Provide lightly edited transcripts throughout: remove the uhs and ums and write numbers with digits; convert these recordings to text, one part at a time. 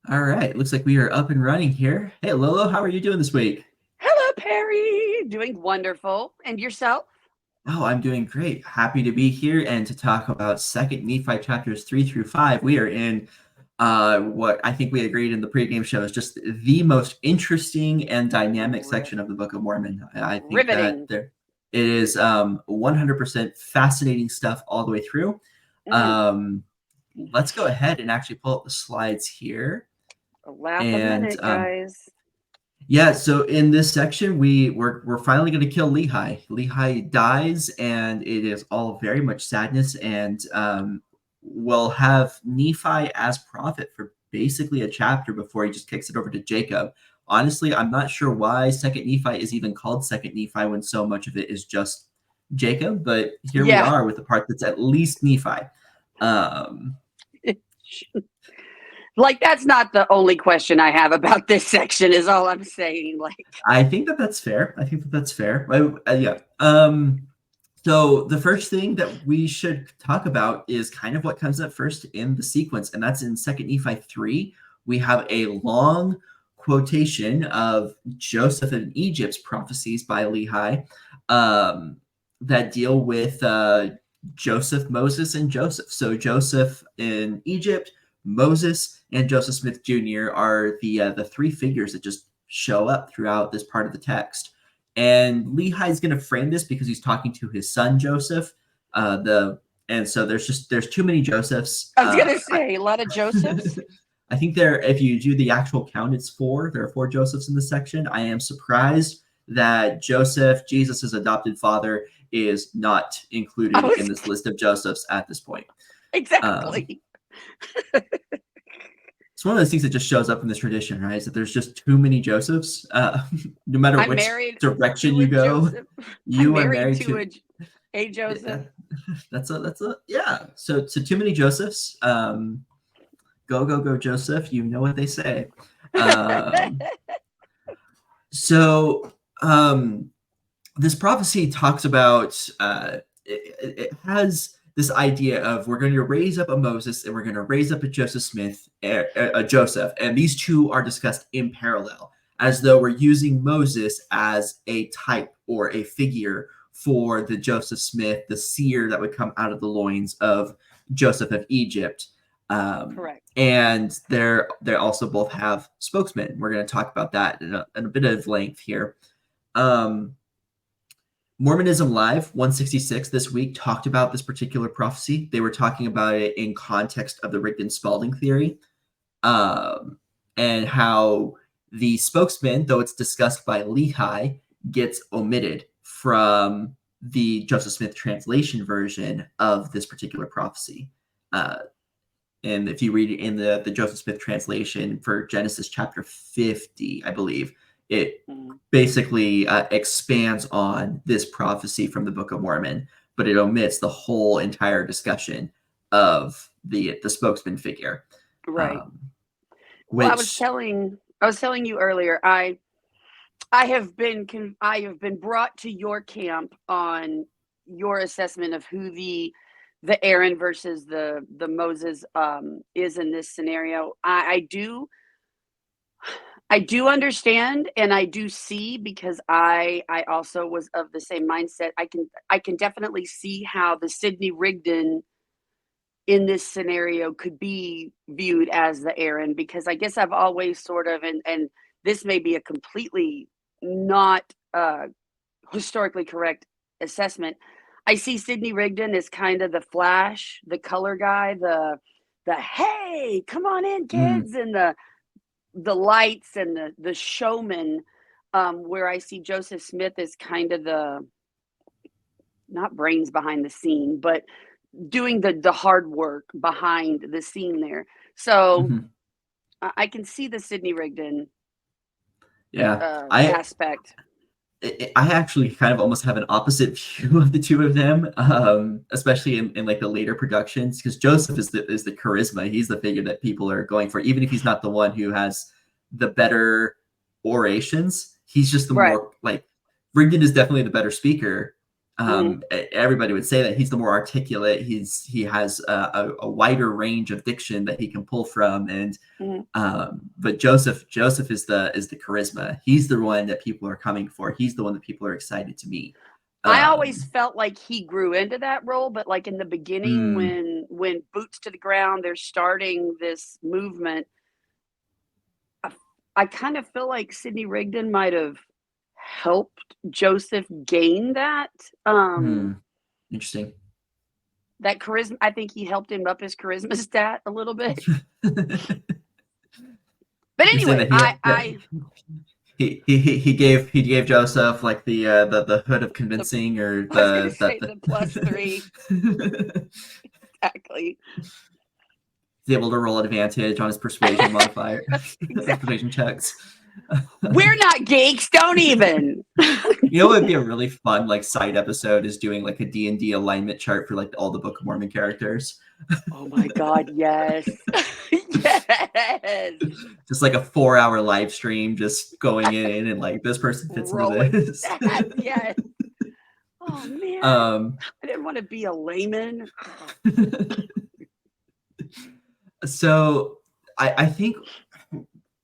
All right, looks like we are up and running here. Hey, Lolo, how are you doing this week? Hello, Perry. Doing wonderful. And yourself? Oh, I'm doing great. Happy to be here and to talk about Second Nephi chapters 3 through 5. We are in what I think we agreed in the pregame show is just the most interesting and dynamic Ri- section of the Book of Mormon. I think that Riveting. it is 100% fascinating stuff all the way through. Mm, Um, let's go ahead and actually pull up the slides here. a laugh a And minute, guys. Yeah, so in this section, we're finally going to kill Lehi. Lehi dies, and it is all very much sadness. And we'll have Nephi as prophet for basically a chapter before he just kicks it over to Jacob. Honestly, I'm not sure why Second Nephi is even called Second Nephi when so much of it is just Jacob. But here we Yeah. are with the part that's at least Nephi. Um, Like, that's not the only question I have about this section, is all I'm saying. Like, I think that that's fair. I think that that's fair. Yeah. So the first thing that we should talk about is kind of what comes up first in the sequence, and that's in Second Nephi 3. We have a long quotation of Joseph in Egypt's prophecies by Lehi um, that deal with Joseph, Moses, and Joseph. So Joseph in Egypt, Moses, and Joseph Smith Jr. are the three figures that just show up throughout this part of the text. And Lehi is going to frame this because he's talking to his son Joseph. And so there's too many Josephs. I was going to say, a lot of Josephs. I think if you do the actual count, it's four. There are four Josephs in this section. I am surprised that Joseph, Jesus' adopted father, is not I included in was this list of Josephs at this point. Um, exactly. it's one of those things that just shows up in this tradition, right? Is that there's just too many Josephs. No matter I'm which married direction to you a go, Joseph. I'm you are married married to to. a Yeah, Joseph. that's a yeah. So too many Josephs. Go go go Joseph. You know what they say. Um, so um, this prophecy talks about it has this idea of we're going to raise up a Moses and we're going to raise up a Joseph Smith, a Joseph, and these two are discussed in parallel, as though we're using Moses as a type or a figure for the Joseph Smith, the seer that would come out of the loins of Joseph of Egypt. Correct. And they also both have spokesmen. We're going to talk about that in a bit of length here. Um, Mormonism Live 166 this week talked about this particular prophecy. They were talking about it in context of the Rigdon Spalding theory, and how the spokesman, though it's discussed by Lehi, gets omitted from the Joseph Smith translation version of this particular prophecy. Uh, and if you read it in the Joseph Smith translation for Genesis chapter 50, I believe, it Mm. basically expands on this prophecy from the Book of Mormon, but it omits the whole entire discussion of the spokesman figure, Right. um, Well, which I was telling you earlier, I have been brought to your camp on your assessment of who the Aaron versus the Moses is in this scenario. I do understand and I do see, because I also was of the same mindset. I can definitely see how the Sidney Rigdon in this scenario could be viewed as the Aaron, because I guess I've always sort of, and this may be a completely not historically correct assessment. I see Sidney Rigdon as kind of the Flash, the color guy, the hey, come on in, mm, kids, and the lights and the showman. Where I see Joseph Smith as kind of the, not brains behind the scene, but doing the hard work behind the scene there. So mhm. I can see the Sidney Rigdon Yeah, I aspect. I actually kind of almost have an opposite view of the two of them, especially in like the later productions, because Joseph is the charisma. He's the figure that people are going for, even if he's not the one who has the better orations. He's just the Right. more like Rigdon is definitely the better speaker, Everybody would say that he's the more articulate. He has a wider range of diction that he can pull from, and but Joseph is the charisma. He's the one that people are coming for. He's the one that people are excited to meet. I always felt like he grew into that role, but like in the beginning, when boots to the ground, they're starting this movement. I kind of feel like Sidney Rigdon might have helped Joseph gain that. Interesting. That charisma. I think he helped him up his charisma stat a little bit. But anyway, he gave Joseph like the hood of convincing, or the +3. Exactly. He's able to roll advantage on his persuasion modifier. Persuasion checks. We're not geeks. Don't even. You know what would be a really fun like side episode is doing like a D&D alignment chart for like all the Book of Mormon characters. Oh my God, yes. Yes. Just like a 4-hour live stream, just going in and like this person fits into this. Yes. Oh man. I didn't want to be a layman. So I think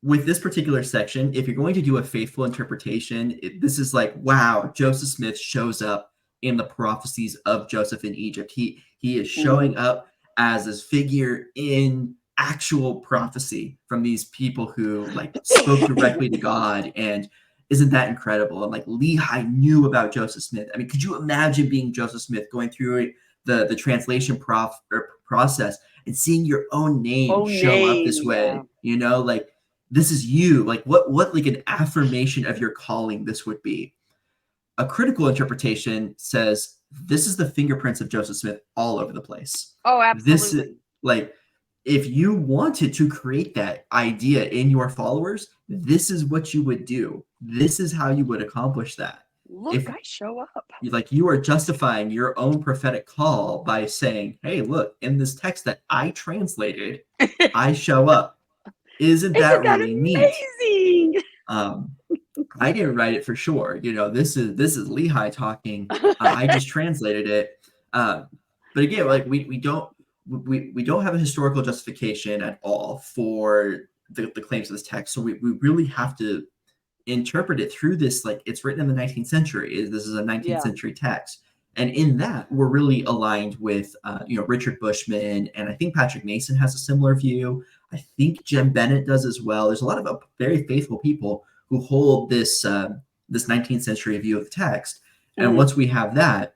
with this particular section, if you're going to do a faithful interpretation, this is like, wow, Joseph Smith shows up in the prophecies of Joseph in Egypt. He is showing up as this figure in actual prophecy from these people who like spoke directly to God. And isn't that incredible? And like Lehi knew about Joseph Smith. I mean, could you imagine being Joseph Smith going through the translation process and seeing your own name show up this way? Yeah. You know, like this is you. Like what like an affirmation of your calling this would be. A critical interpretation says this is the fingerprints of Joseph Smith all over the place. Oh, absolutely. This is like, if you wanted to create that idea in your followers, this is what you would do. This is how you would accomplish that. Look, I show up. Like you are justifying your own prophetic call by saying, hey, look, in this text that I translated, I show up. Isn't that really amazing? Neat? I didn't write it for sure. You know, this is Lehi talking. I just translated it. But again, like we don't have a historical justification at all for the claims of this text. So we really have to interpret it through this, like it's written in the 19th century. This is a 19th century text. And in that, we're really aligned with, Richard Bushman, and I think Patrick Mason has a similar view. I think Jim Bennett does as well. There's a lot of very faithful people who hold this 19th century view of the text. And once we have that,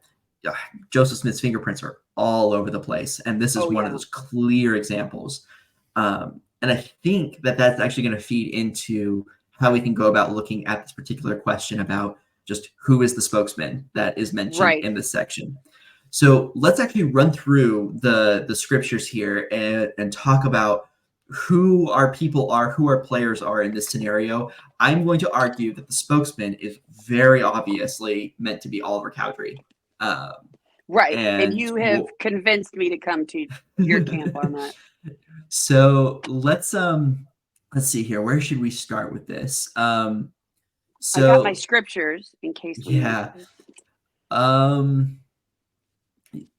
Joseph Smith's fingerprints are all over the place. And this is one of those clear examples. And I think that that's actually going to feed into how we can go about looking at this particular question about just who is the spokesman that is mentioned in this section. So let's actually run through the scriptures here and talk about who our people are, who our players are in this scenario. I'm going to argue that the spokesman is very obviously meant to be Oliver Cowdery. And you have convinced me to come to your camp on that. So let's see here. Where should we start with this? So I got my scriptures in case.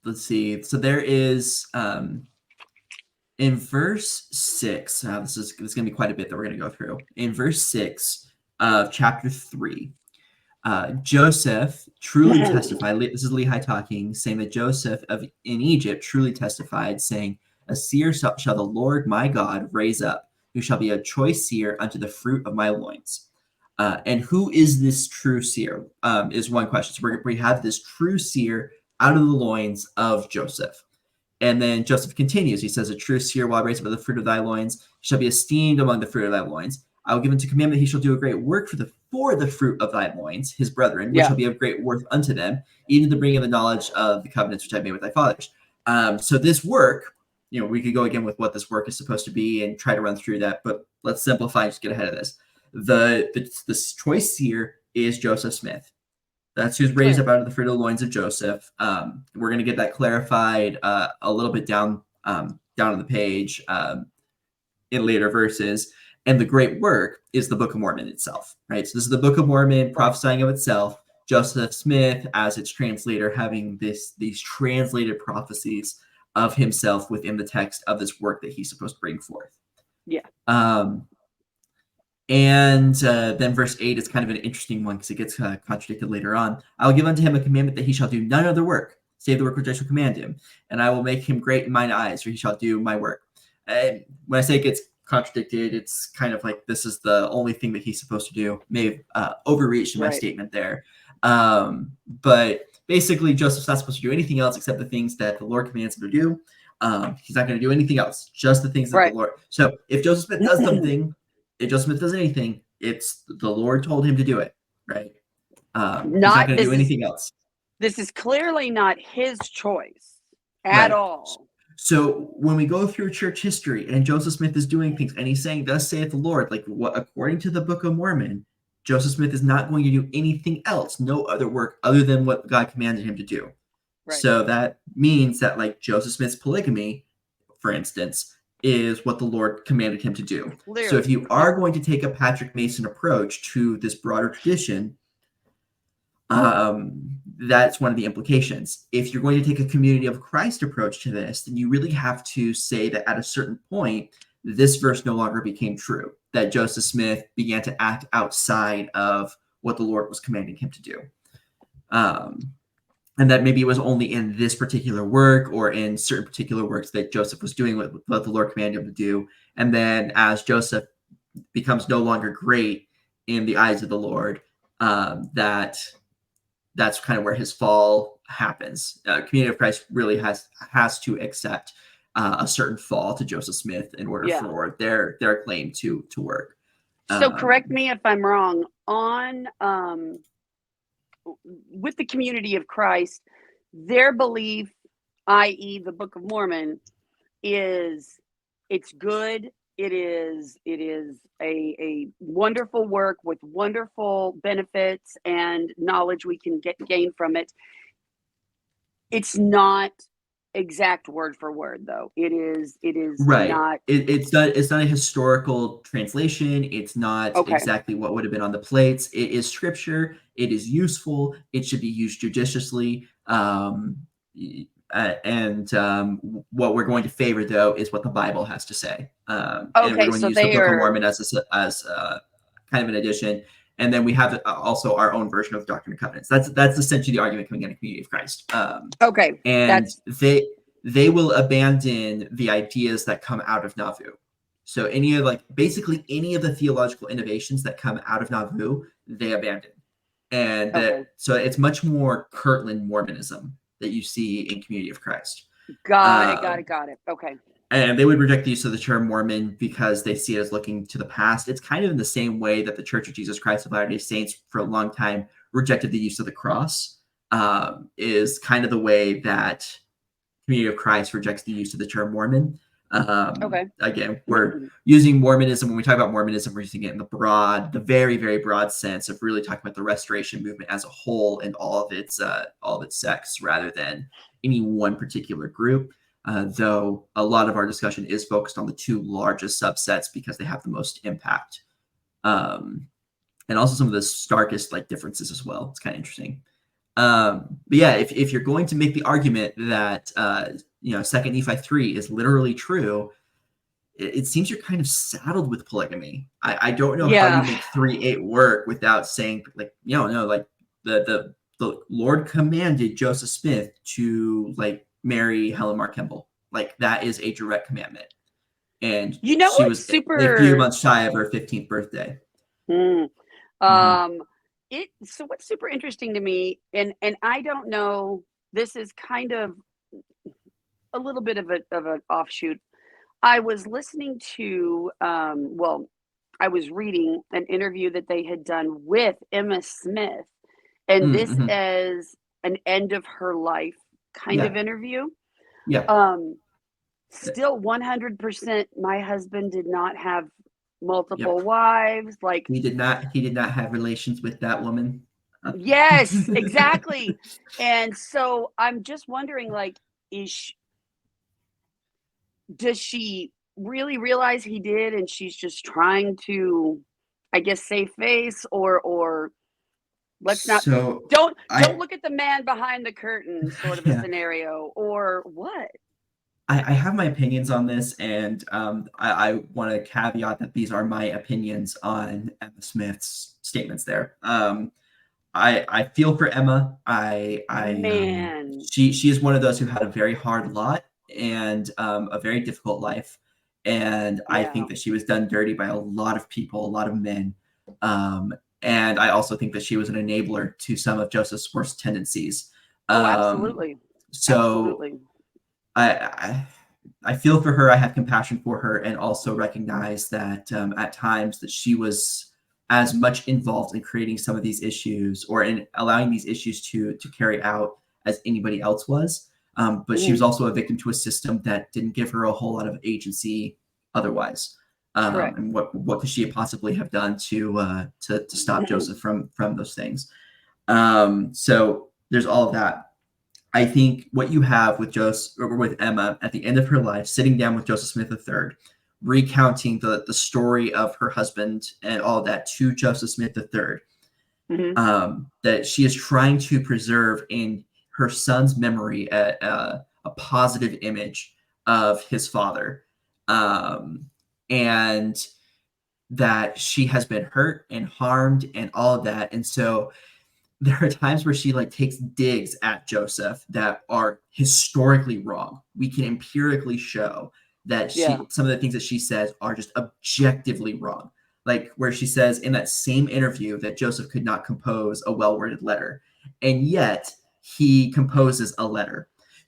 Let's see. So there is in verse 6. This is going to be quite a bit that we're going to go through. In verse 6 of chapter 3, Joseph truly testified. This is Lehi talking, saying that Joseph in Egypt truly testified, saying, "A seer shall the Lord my God raise up, who shall be a choice seer unto the fruit of my loins." And who is this true seer? Is one question. So we have this true seer out of the loins of Joseph. And then Joseph continues. He says, "A true seer will I raise up of the fruit of thy loins, shall be esteemed among the fruit of thy loins. I will give him to command that he shall do a great work for the fruit of thy loins, his brethren, which shall be of great worth unto them, even the bringing of the knowledge of the covenants which I made with thy fathers." So this work, we could go again with what this work is supposed to be and try to run through that, but let's simplify and just get ahead of this. The choice seer is Joseph Smith. That's who's raised up out of the fruit of the loins of Joseph. We're going to get that clarified a little bit down on the page in later verses. And the great work is the Book of Mormon itself, right? So this is the Book of Mormon prophesying of itself. Joseph Smith, as its translator, having these translated prophecies of himself within the text of this work that he's supposed to bring forth. Yeah. And then verse 8 is kind of an interesting one because it gets contradicted later on. I will give unto him a commandment that he shall do none other work, save the work which I shall command him. And I will make him great in mine eyes, for he shall do my work. And when I say it gets contradicted, it's kind of like this is the only thing that he's supposed to do. May have overreached in my statement there. But basically, Joseph's not supposed to do anything else except the things that the Lord commands him to do. He's not going to do anything else, just the things that the Lord. So if Joseph Smith does something, if Joseph Smith does anything, it's the Lord told him to do it, right? He's not going to do anything else. This is clearly not his choice at all. So when we go through church history and Joseph Smith is doing things and he's saying, thus saith the Lord, like what according to the Book of Mormon, Joseph Smith is not going to do anything else, no other work other than what God commanded him to do. Right. So that means that like Joseph Smith's polygamy, for instance, is what the Lord commanded him to do. Clearly. So if you are going to take a Patrick Mason approach to this broader tradition, that's one of the implications. If you're going to take a community of Christ approach to this, then you really have to say that at a certain point, this verse no longer became true, that Joseph Smith began to act outside of what the Lord was commanding him to do. And that maybe it was only in this particular work or in certain particular works that Joseph was doing what the Lord commanded him to do. And then as Joseph becomes no longer great in the eyes of the Lord, that's kind of where his fall happens. Community of Christ really has to accept a certain fall to Joseph Smith in order for their claim to work. So correct me if I'm wrong. On with the Community of Christ, their belief, i.e., the Book of Mormon, is it's good. It is a wonderful work with wonderful benefits and knowledge we can gain from it. It's not exact word for word, though. It is right. Not. It's not a historical translation. It's not exactly what would have been on the plates. It is scripture. It is useful. It should be used judiciously. And what we're going to favor, though, is what the Bible has to say. And we're going to use the Book of Mormon as kind of an addition. And then we have also our own version of Doctrine and Covenants. That's essentially the argument coming in the Community of Christ. And they will abandon the ideas that come out of Nauvoo. So basically any of the theological innovations that come out of Nauvoo, they abandon. And so it's much more Kirtland Mormonism that you see in Community of Christ. Got it. Okay. And they would reject the use of the term Mormon because they see it as looking to the past. It's kind of in the same way that the Church of Jesus Christ of Latter-day Saints for a long time rejected the use of the cross, is kind of the way that Community of Christ rejects the use of the term Mormon. Again, we're using Mormonism. When we talk about Mormonism, we're using it in the very, very broad sense of really talking about the Restoration movement as a whole and all of its sects rather than any one particular group. Though a lot of our discussion is focused on the two largest subsets because they have the most impact. And also some of the starkest differences as well. It's kind of interesting. But yeah, if you're going to make the argument that 2 Nephi 3 is literally true, it seems you're kind of saddled with polygamy. I don't know how you make 3:8 work without saying the Lord commanded Joseph Smith to marry Helen Mar Kimball. That is a direct commandment. And she was a few months shy of her 15th birthday. So what's super interesting to me, and I don't know, this is kind of a little bit of an offshoot. I was listening to, I was reading an interview that they had done with Emma Smith, and this is an end of her life kind of interview. Yeah. Still 100%, my husband did not have multiple wives. He did not have relations with that woman. Yes, exactly. And so I'm just wondering, does she really realize he did and she's just trying to, I guess, save face, or Let's not So don't I look at the man behind the curtain sort of a yeah. scenario, or what? I have my opinions on this, and I want to caveat that these are my opinions on Emma Smith's statements there. I feel for Emma. Man. She is one of those who had a very hard lot and a very difficult life, and I Yeah. think that she was done dirty by a lot of people, a lot of men, um, and I also think that she was an enabler to some of Joseph's worst tendencies. Oh, Um, absolutely. so Absolutely. I I feel for her. I have compassion for her, and also recognize that at times that she was as much involved in creating some of these issues or in allowing these issues to carry out as anybody else was. But she was Mhm. also a victim to a system that didn't give her a whole lot of agency otherwise. Correct. And what could she possibly have done to stop Joseph from those things? So there's all of that. I think what you have with Joseph or with Emma at the end of her life, sitting down with Joseph Smith III, recounting the story of her husband and all that to Joseph Smith III, Mhm. that she is trying to preserve in her son's memory a positive image of his father, and that she has been hurt and harmed and all of that, and so there are times where she like takes digs at Joseph that are historically wrong. We can empirically show that Yeah. some of the things that she says are just objectively wrong. Like where she says in that same interview that Joseph could not compose a well-worded letter, and yet he composes a letter.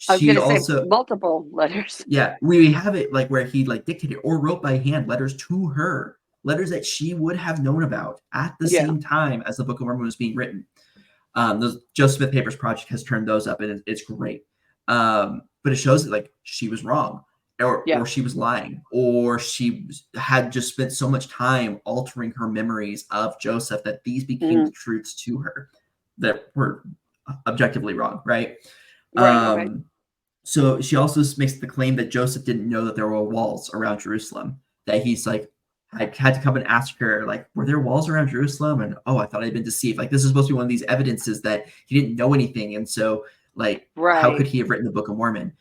I was She gonna say also multiple letters. yeah, we have it like where he like dictated or wrote by hand letters to her, letters that she would have known about at the Yeah. same time as the Book of Mormon was being written. Those Joseph Smith Papers Project has turned those up, and it's great. But it shows that like she was wrong, Yeah. or she was lying, or she had just spent so much time altering her memories of Joseph that these became the Mhm. truths to her that were objectively wrong, right? Right. Right. So she also makes the claim that Joseph didn't know that there were walls around Jerusalem. That he's like, I had to come and ask her, like, were there walls around Jerusalem? And oh, I thought I'd been deceived. Like, this is supposed to be one of these evidences that he didn't know anything. And so, like, how Right. could he have written the Book of Mormon?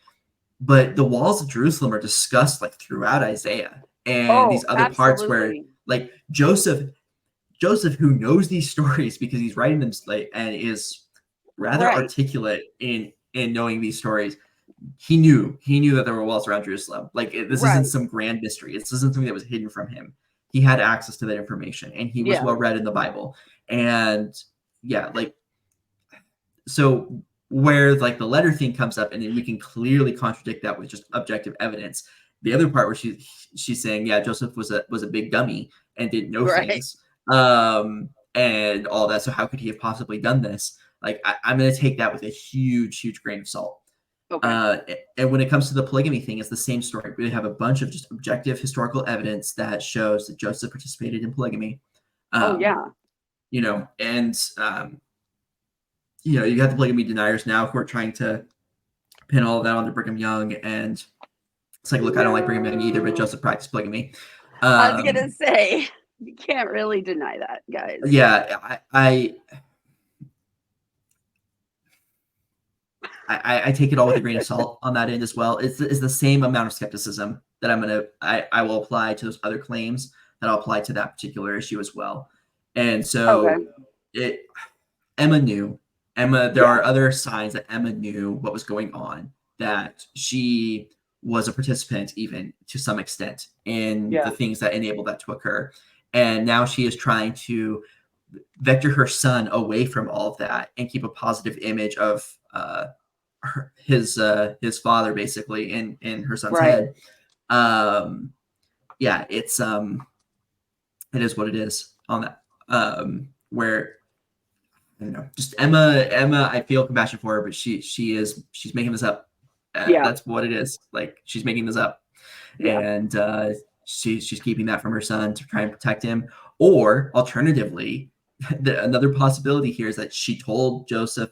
But the walls of Jerusalem are discussed like throughout Isaiah and these Oh, other parts where absolutely. like Joseph, who knows these stories because he's writing them like and is rather Right. articulate in knowing these stories, he knew that there were walls around Jerusalem. Like this isn't Right. some grand mystery. This isn't something that was hidden from him. He had access to that information, and he was Yeah. well read in the Bible. And yeah, like so where like the letter thing comes up, and then we can clearly contradict that with just objective evidence. The other part where she's saying, yeah, Joseph was a big dummy and didn't know Right. things, and all that. So how could he have possibly done this? Like I'm going to take that with a huge grain of salt. Okay. Uh, and when it comes to the polygamy thing, it's the same story. We have a bunch of just objective historical evidence that shows that Joseph participated in polygamy. Oh Um, yeah. and you have the polygamy deniers now who are trying to pin all of that onto Brigham Young, and it's like, look, I don't like Brigham Young either, but No. Joseph practiced polygamy. I was gonna Um, say you can't really deny that, guys. yeah, I take it all with a grain of salt on that end as well. It's the same amount of skepticism that I will apply to those other claims that I'll apply to that particular issue as well. And Okay. so it Emma knew. There Yeah. are other signs that Emma knew what was going on, that she was a participant even to some extent in the Yeah. things that enabled that to occur. And now she is trying to vector her son away from all of that and keep a positive image of his father basically in her son's Right. head. Yeah, it is what it is on that. Where I don't know, just Emma, I feel compassion for her, but she's making this up. Yeah. That's what it is. Like she's making this up, Yeah. and she's keeping that from her son to try and protect him. Or alternatively, another possibility here is that she told Joseph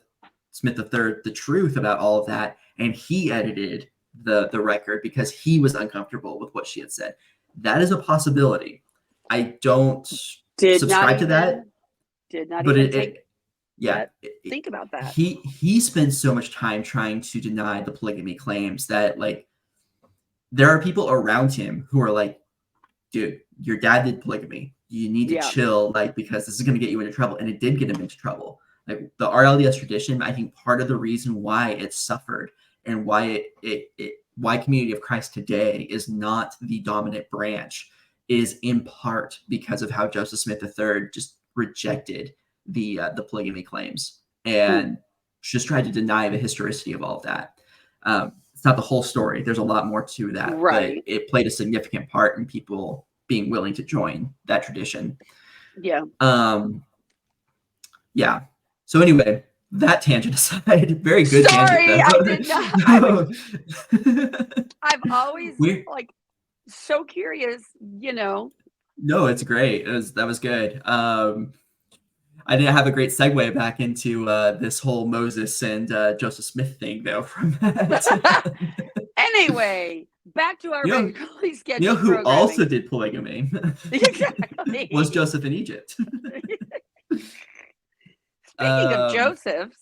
Smith III the truth about all of that, and he edited the record because he was uncomfortable with what she had said. That is a possibility. I don't Did not subscribe to that, even did not but even take Yeah. Think about that. He spends so much time trying to deny the polygamy claims that, like, there are people around him who are like, dude, your dad did polygamy. You need to chill, like, because this is going to get you into trouble. And it did get him into trouble. Like, the RLDS tradition, I think part of the reason why it suffered and why why Community of Christ today is not the dominant branch is in part because of how Joseph Smith III just rejected the polygamy claims and just tried to deny the historicity of all of that. It's not the whole story. There's a lot more to that, right. but it played a significant part in people being willing to join that tradition. Yeah. Yeah. So anyway, that tangent aside, very good Sorry, tangent though. I did not. I've always like so curious, you know. No, it's great. That was good. I didn't have a great segue back into this whole Moses and Joseph Smith thing though from that. Anyway, back to our regularly scheduled You know who programming. also did polygamy? Exactly. Was Joseph in Egypt. Speaking of Joseph's.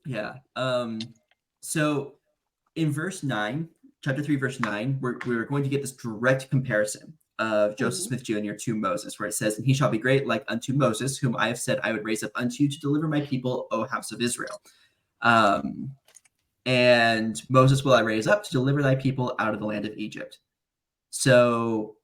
Yeah. So in verse 9, chapter 3, verse 9, we're going to get this direct comparison of Joseph Smith Jr. to Moses, where it says, and he shall be great like unto Moses, whom I have said I would raise up unto you to deliver my people, O house of Israel. And Moses will I raise up to deliver thy people out of the land of Egypt. So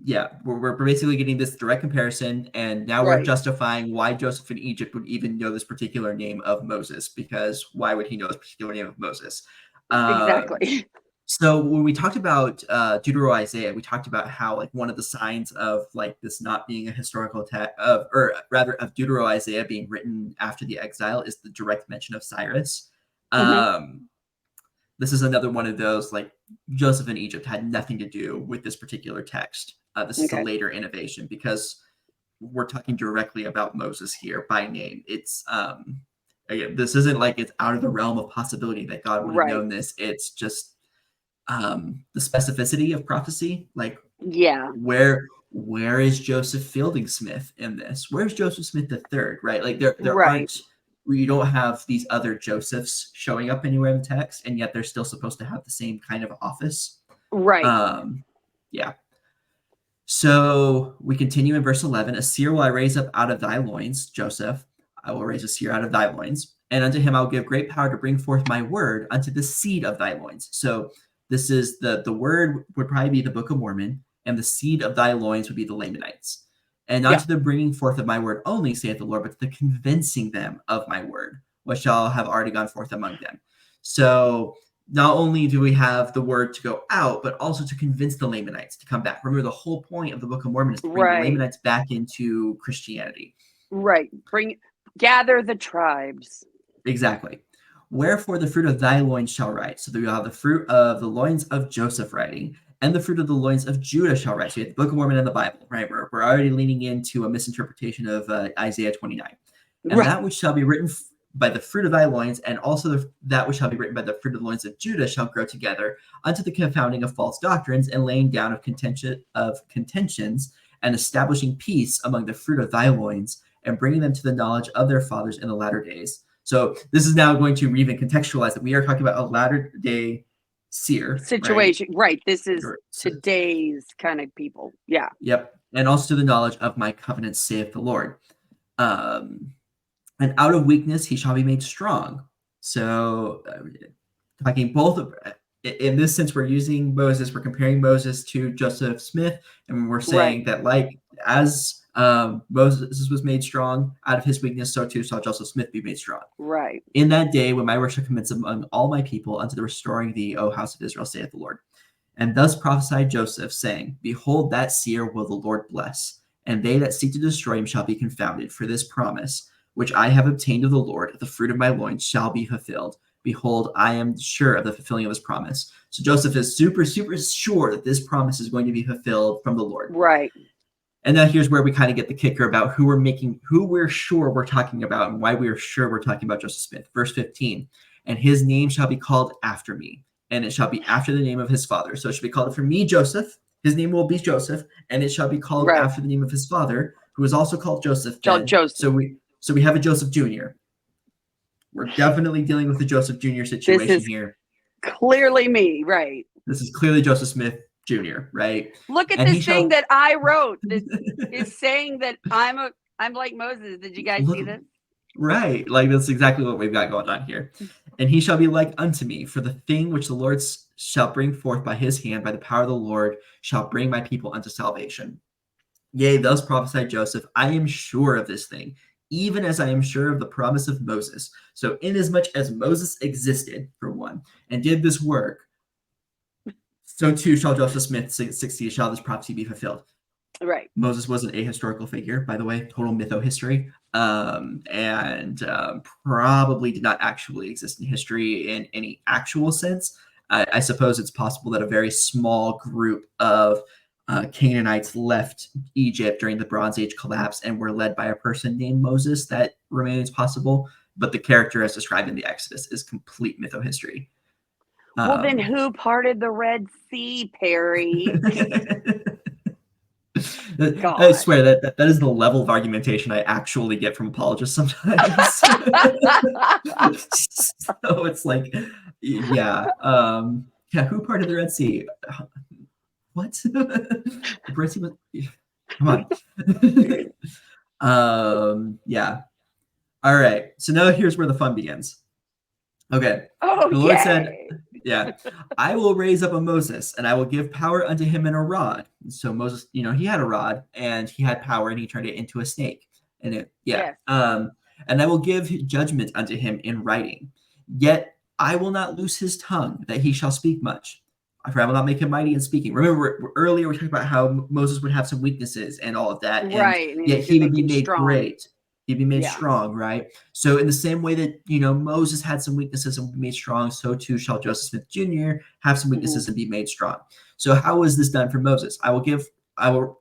yeah, we're basically getting this direct comparison, and now we're justifying why Joseph in Egypt would even know this particular name of Moses, because why would he know this particular name of Moses? Exactly. So when we talked about Deutero-Isaiah, we talked about how, like, one of the signs of, like, this not being a historical text, or rather of Deutero-Isaiah being written after the exile, is the direct mention of Cyrus. This is another one of those, like, Joseph in Egypt had nothing to do with this particular text. This is a later innovation, because we're talking directly about Moses here by name. It's again, this isn't like it's out of the realm of possibility that God would have known this. It's just the specificity of prophecy. Like, where is Joseph Fielding Smith in this? Where's Joseph Smith III? Right? Like, there aren't. You don't have these other Josephs showing up anywhere in the text, and yet they're still supposed to have the same kind of office. Right. Yeah. So we continue in verse 11. A seer will I raise up out of thy loins, Joseph. I will raise a seer out of thy loins, and unto him I will give great power to bring forth my word unto the seed of thy loins. So this is the word would probably be the Book of Mormon, and the seed of thy loins would be the Lamanites. And not to the bringing forth of my word only, saith the Lord, but to the convincing them of my word, which shall have already gone forth among them. So not only do we have the word to go out, but also to convince the Lamanites to come back. Remember, the whole point of the Book of Mormon is to bring the Lamanites back into Christianity. Right. Gather the tribes. Exactly. Wherefore the fruit of thy loins shall write. So you'll have the fruit of the loins of Joseph writing, and the fruit of the loins of Judah shall write. So you have the Book of Mormon and the Bible, right? We're already leaning into a misinterpretation of Isaiah 29. And that which shall be written by the fruit of thy loins, and also that which shall be written by the fruit of the loins of Judah shall grow together unto the confounding of false doctrines and laying down of contentions and establishing peace among the fruit of thy loins and bringing them to the knowledge of their fathers in the latter days. So this is now going to even contextualize that we are talking about a latter day seer situation. Right. This is today's kind of people. Yeah. Yep. And also to the knowledge of my covenant, saith the Lord. And out of weakness he shall be made strong. So talking both in this sense, we're using Moses, we're comparing Moses to Joseph Smith, and we're saying that, like, as Moses was made strong out of his weakness, so too shall Joseph Smith be made strong. Right. In that day when my work shall commence among all my people unto the restoring thee, O house of Israel, saith the Lord. And thus prophesied Joseph, saying, behold, that seer will the Lord bless, and they that seek to destroy him shall be confounded. For this promise, which I have obtained of the Lord, the fruit of my loins shall be fulfilled. Behold, I am sure of the fulfilling of this promise. So Joseph is super, super sure that this promise is going to be fulfilled from the Lord. Right. And now here's where we kind of get the kicker about who we're sure we're talking about and why we're sure we're talking about Joseph Smith. Verse 15, and his name shall be called after me, and it shall be after the name of his father. So it should be called for me, Joseph. His name will be Joseph, and it shall be called after the name of his father, who is also called Joseph. Joseph. So we have a Joseph Jr. We're definitely dealing with the Joseph Jr. situation here. Clearly me, right? This is clearly Joseph Smith Jr., right? Look at this thing that I wrote. This is saying that I'm like Moses. Did you guys see this? Right. Like, that's exactly what we've got going on here. And he shall be like unto me, for the thing which the Lord shall bring forth by his hand, by the power of the Lord, shall bring my people unto salvation. Yea, thus prophesied Joseph, I am sure of this thing, even as I am sure of the promise of Moses. So inasmuch as Moses existed, for one, and did this work, so too shall Joseph Smith succeed, shall this prophecy be fulfilled. Right. Moses wasn't a historical figure, by the way, total mytho-history, and probably did not actually exist in history in any actual sense. I suppose it's possible that a very small group of Canaanites left Egypt during the Bronze Age collapse and were led by a person named Moses. That remains possible, but the character as described in the Exodus is complete mytho-history. Well, then who parted the Red Sea, Perry? I swear that is the level of argumentation I actually get from apologists sometimes. So it's like, yeah, who parted the Red Sea? What? The Red Sea was, come on. Yeah. All right. So now here's where the fun begins. Okay. Oh, the Lord said, yeah, I will raise up a Moses, and I will give power unto him in a rod. So Moses, he had a rod, and he had power, and he turned it into a snake. And and I will give judgment unto him in writing. Yet I will not loose his tongue, that he shall speak much. For I will not make him mighty in speaking. Remember, earlier we talked about how Moses would have some weaknesses and all of that, and right? Yet he would be made great. He'd be made strong, right? So in the same way that, Moses had some weaknesses and be made strong, so too shall Joseph Smith Jr. have some weaknesses and be made strong. So how was this done for Moses? I will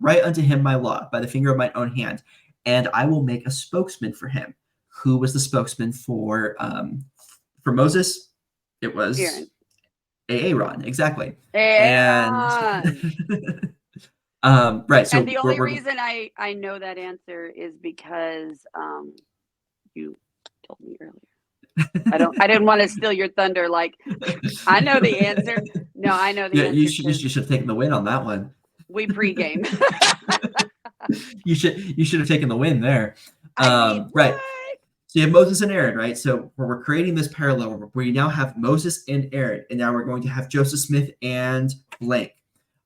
write unto him my law by the finger of my own hand, and I will make a spokesman for him. Who was the spokesman for Moses? It was Aaron, exactly. Aaron. And right. So and the only reason I know that answer is because you told me earlier. I didn't want to steal your thunder. Like, I know the answer. No, I know the answer. You should have taken the win on that one. We pregame. you should have taken the win there. Right. So you have Moses and Aaron, right? So we're creating this parallel where we now have Moses and Aaron, and now we're going to have Joseph Smith and blank.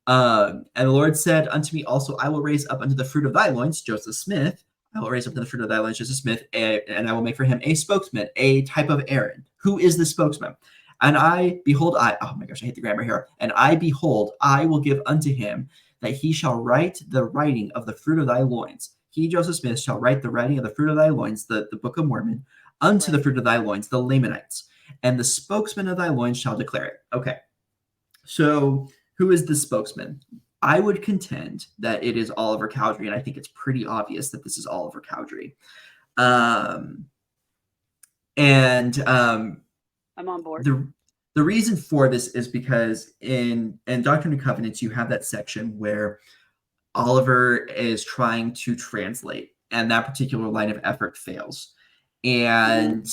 And the Lord said unto me also, I will raise up unto the fruit of thy loins, Joseph Smith. I will raise up unto the fruit of thy loins, Joseph Smith, and I will make for him a spokesman, a type of Aaron. Who is the spokesman? And oh my gosh, I hate the grammar here. And behold, I will give unto him that he shall write the writing of the fruit of thy loins. He, Joseph Smith, shall write the writing of the fruit of thy loins, the Book of Mormon, unto the fruit of thy loins, the Lamanites. And the spokesman of thy loins shall declare it. Okay. So who is the spokesman? I would contend that it is Oliver Cowdery, and I think it's pretty obvious that this is Oliver Cowdery. I'm on board. The reason for this is because in Doctrine and Covenants, you have that section where Oliver is trying to translate, and that particular line of effort fails. And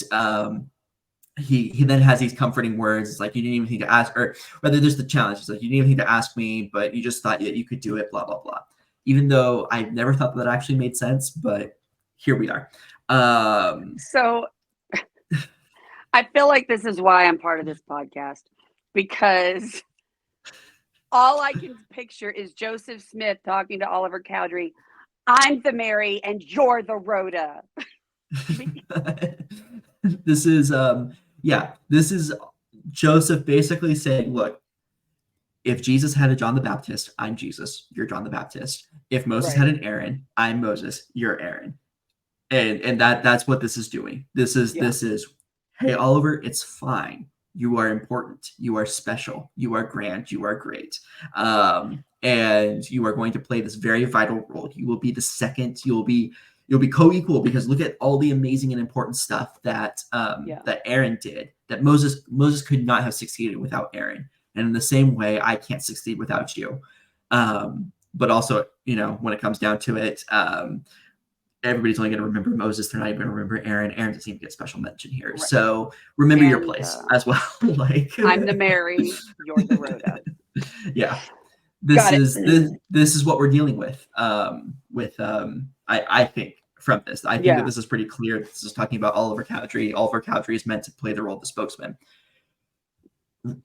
he then has these comforting words. It's like, you didn't even think to ask, or rather there's the challenge. It's like, you didn't even think to ask me, but you just thought that you could do it, blah, blah, blah. Even though I never thought that actually made sense, but here we are. So I feel like this is why I'm part of this podcast, because all I can picture is Joseph Smith talking to Oliver Cowdery. I'm the Mary and you're the Rhoda. This is Joseph basically saying, look, if Jesus had a John the Baptist, I'm Jesus, you're John the Baptist. If Moses had an Aaron, I'm Moses, you're Aaron. And that's what this is doing. This is, hey, Oliver, it's fine. You are important. You are special. You are grand. You are great. And you are going to play this very vital role. You will be the second. You'll be co-equal, because look at all the amazing and important stuff that Aaron did, that Moses could not have succeeded without Aaron. And in the same way, I can't succeed without you. But also, when it comes down to it, everybody's only going to remember Moses. They're not even going to remember Aaron. Aaron doesn't even get special mention here. Right. So remember your And, place as well. Like I'm the Mary, you're the Rhoda. Yeah. Got it. This is what we're dealing with. I think from this. I think that this is pretty clear. This is talking about Oliver Cowdery. Oliver Cowdery is meant to play the role of the spokesman.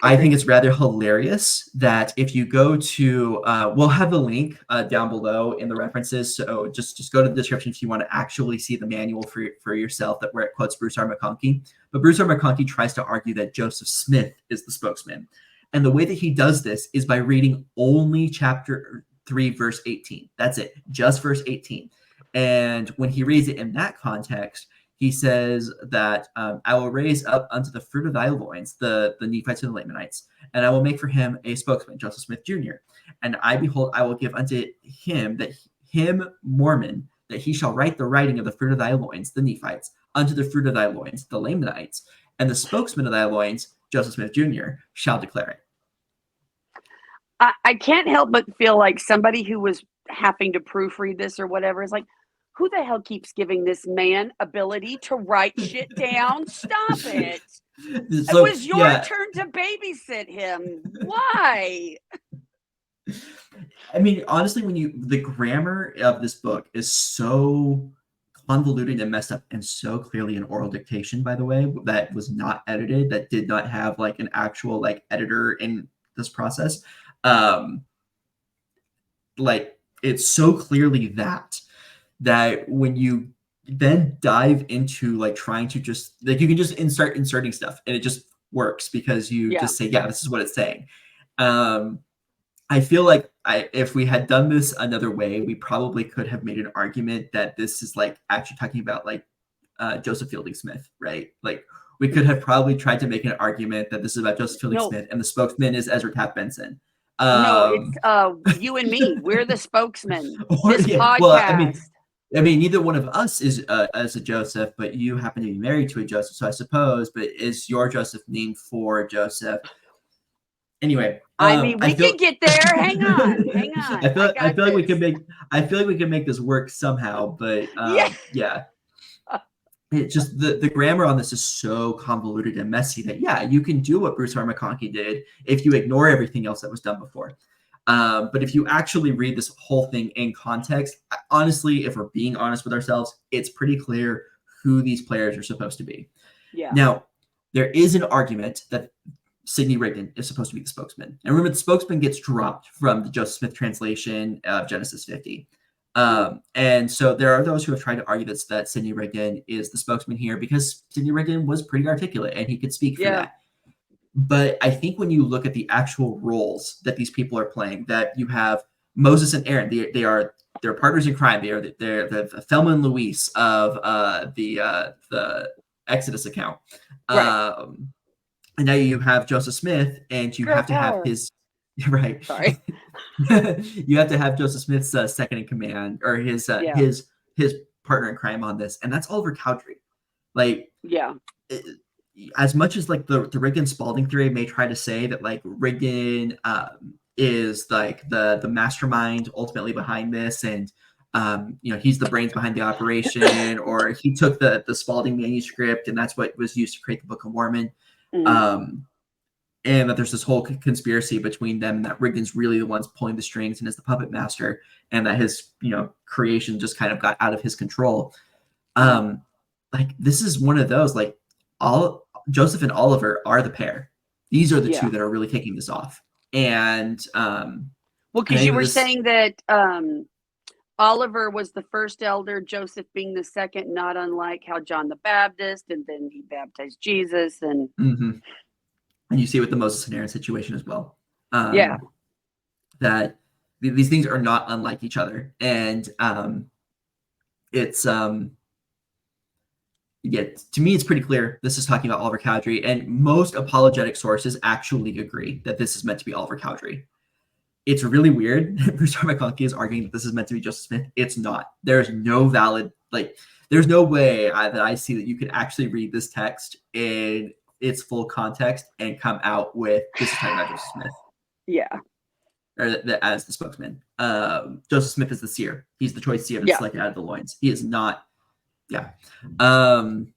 I think it's rather hilarious that if you go to, we'll have the link down below in the references. So just go to the description if you want to actually see the manual for yourself that where it quotes Bruce R. McConkie. But Bruce R. McConkie tries to argue that Joseph Smith is the spokesman. And the way that he does this is by reading only chapter 3, verse 18. That's it, just verse 18. And when he reads it in that context, he says that I will raise up unto the fruit of thy loins the Nephites and the Lamanites, and I will make for him a spokesman, Joseph Smith Jr. And I behold, I will give unto him Mormon, that he shall write the writing of the fruit of thy loins, the Nephites, unto the fruit of thy loins, the Lamanites, and the spokesman of thy loins, Joseph Smith Jr., shall declare it. I can't help but feel like somebody who was having to proofread this or whatever is like, who the hell keeps giving this man ability to write shit down? Stop it. So, it was your turn to babysit him. Why? I mean, honestly, the grammar of this book is so convoluted and messed up, and so clearly an oral dictation, by the way, that was not edited, that did not have like an actual like editor in this process. Like it's so clearly that when you then dive into like trying to just like, you can just inserting stuff and it just works because you just say, yeah, this is what it's saying. I feel like if we had done this another way, we probably could have made an argument that this is like actually talking about like Joseph Fielding Smith, right? Like we could have probably tried to make an argument that this is about Joseph Fielding Smith and the spokesman is Ezra Taft Benson. No, it's you and me. We're the spokesman. This podcast. Well, I mean, neither one of us is as a Joseph, but you happen to be married to a Joseph, so I suppose. But is your Joseph named for Joseph? Anyway, I mean, we can get there. Hang on. I feel like we can make this work somehow, but yeah. It just the grammar on this is so convoluted and messy that you can do what Bruce R. McConkie did if you ignore everything else that was done before. But if you actually read this whole thing in context, honestly, if we're being honest with ourselves, it's pretty clear who these players are supposed to be. Yeah. Now, there is an argument that Sidney Rigdon is supposed to be the spokesman. And remember, the spokesman gets dropped from the Joseph Smith translation of Genesis 50. And so there are those who have tried to argue that Sidney Rigdon is the spokesman here because Sidney Rigdon was pretty articulate and he could speak for that. But I think when you look at the actual roles that these people are playing, that you have Moses and Aaron, they're partners in crime. They're the Thelma and Louise of the Exodus account. Right. And now you have Joseph Smith, and you have to have his right. Sorry. You have to have Joseph Smith's second in command, or his partner in crime on this, and that's Oliver Cowdery. Like, as much as like the Rigdon Spalding theory may try to say that like Rigdon is like the mastermind ultimately behind this, and he's the brains behind the operation, or he took the Spalding manuscript and that's what was used to create the Book of Mormon. And that there's this whole conspiracy between them, and that Rigdon's really the ones pulling the strings and is the puppet master, and that his creation just kind of got out of his control. Like this is one of those, like all Joseph and Oliver are the pair. These are the two that are really kicking this off. And because you were saying that Oliver was the first elder, Joseph being the second, not unlike how John the Baptist, and then he baptized Jesus, and and you see with the Moses and Aaron situation as well. That these things are not unlike each other, and it's to me it's pretty clear this is talking about Oliver Cowdery, and most apologetic sources actually agree that this is meant to be Oliver Cowdery. It's really weird. Bruce R. McConkie is arguing that this is meant to be Joseph Smith. It's not. There's no valid, there's no way that I see that you could actually read this text in its full context and come out with this is talking about Joseph Smith. Yeah. as the spokesman. Joseph Smith is the seer. He's the choice seer that's Yeah. selected out of the loins. He is not. Yeah. Because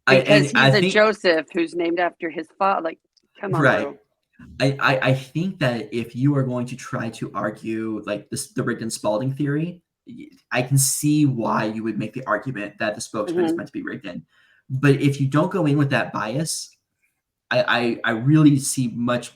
he's I a think Joseph who's named after his father. Like, come on, right. bro. I think that if you are going to try to argue like this, the Rigdon Spalding theory, I can see why you would make the argument that the spokesman is meant to be Rigdon. But if you don't go in with that bias, I really see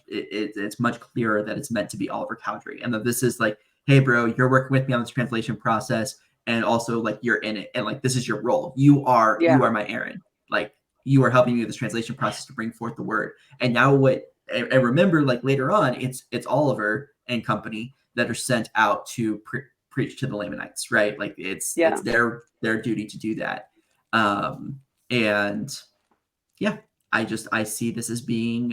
it's much clearer that it's meant to be Oliver Cowdery, and that this is like, hey, bro, you're working with me on this translation process, and also like you're in it, and like this is your role. You are my Aaron. Like you are helping me with this translation process to bring forth the word. And now and remember, like later on, it's Oliver and company that are sent out to preach to the Lamanites, right? Like it's their duty to do that. And yeah, I see this as being